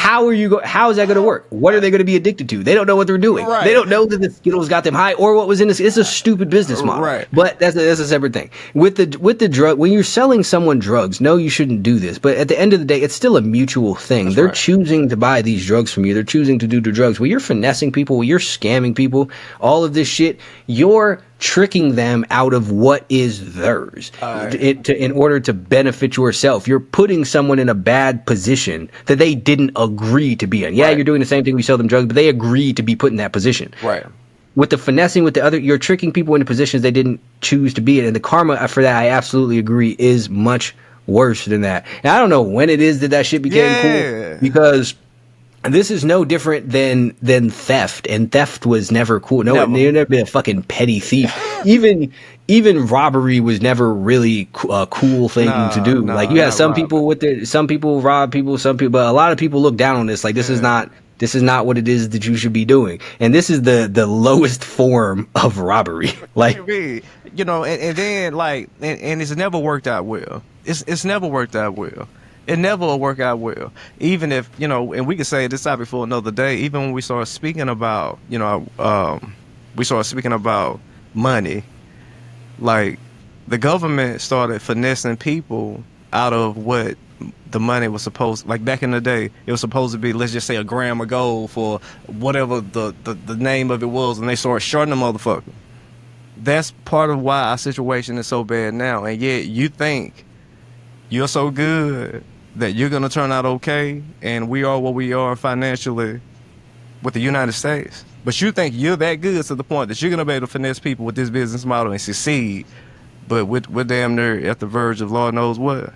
how is that going to work? What are they going to be addicted to? They don't know what they're doing. Right. They don't know that the Skittles got them high or what was in this. It's a stupid business model. Right. But that's a separate thing. With the drug, when you're selling someone drugs, no, you shouldn't do this. But at the end of the day, it's still a mutual thing. They're choosing to buy these drugs from you. They're choosing to do the drugs. When you're finessing people, when you're scamming people, all of this shit, you're tricking them out of what is theirs in order to benefit yourself. You're putting someone in a bad position that they didn't agree to be in. Yeah, you're doing the same thing. We sell them drugs, but they agreed to be put in that position. Right. With the finessing, with the other, you're tricking people into positions they didn't choose to be in. And the karma for that, I absolutely agree, is much worse than that. And I don't know when it is that shit became cool, because this is no different than theft, and theft was never cool. No, you've never been a fucking petty thief. Even robbery was never really a cool thing to do. Like you had some people some people rob people, but a lot of people look down on this. Like this is not what it is that you should be doing. And this is the lowest form of robbery. Like, you know, and then like, and it's never worked out well. It's never worked out well. It never will work out well. Even if, you know, and we can say this topic for another day, even when we start speaking about, you know, we started speaking about money, like the government started finessing people out of what the money was supposed, like back in the day, it was supposed to be, let's just say, a gram of gold for whatever the name of it was, and they started shorting the motherfucker. That's part of why our situation is so bad now, and yet you think you're so good that you're going to turn out okay, and we are what we are financially with the United States. But you think you're that good to the point that you're going to be able to finesse people with this business model and succeed, but we're damn near at the verge of Lord knows what.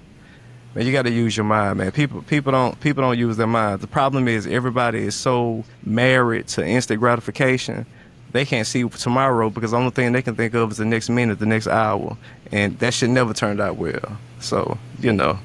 Man, you got to use your mind, man. People don't use their mind. The problem is everybody is so married to instant gratification, they can't see tomorrow because the only thing they can think of is the next minute, the next hour, and that shit never turned out well. So, you know.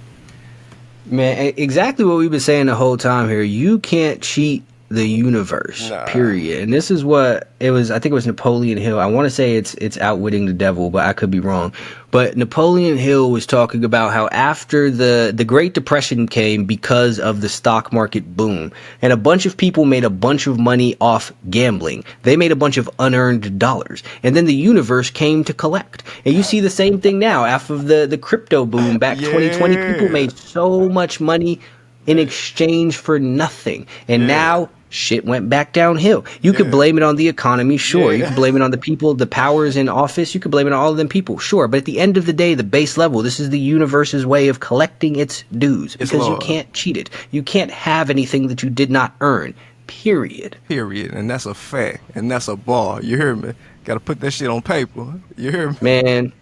Man, exactly what we've been saying the whole time here. You can't cheat the universe, period. And this is what it was. I think it was Napoleon Hill. I want to say it's Outwitting the Devil, but I could be wrong. But Napoleon Hill was talking about how after the Great Depression came because of the stock market boom, and a bunch of people made a bunch of money off gambling. They made a bunch of unearned dollars, and then the universe came to collect. And you see the same thing now after the crypto boom back 2020. People made so much money in exchange for nothing, and now shit went back downhill. You could blame it on the economy, sure. You could blame it on the people, the powers in office. You could blame it on all of them people, sure. But at the end of the day, the base level, this is the universe's way of collecting its dues, because you can't cheat it. You can't have anything that you did not earn, period. And that's a fact, and that's a bar. You hear me? Got to put that shit on paper. You hear me? Man.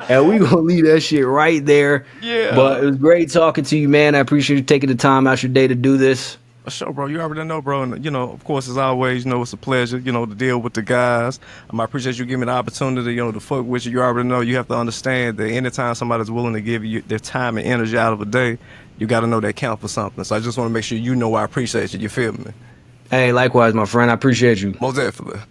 And we gonna leave that shit right there. Yeah. But it was great talking to you, man. I appreciate you taking the time out your day to do this. Sure, bro. You already know, bro. And, you know, of course, as always, you know, it's a pleasure, you know, to deal with the guys. I appreciate you giving me the opportunity, you know, to fuck with you. You already know you have to understand that anytime somebody's willing to give you their time and energy out of a day, you got to know that count for something. So I just want to make sure you know I appreciate you. You feel me? Hey, likewise, my friend. I appreciate you. Most definitely.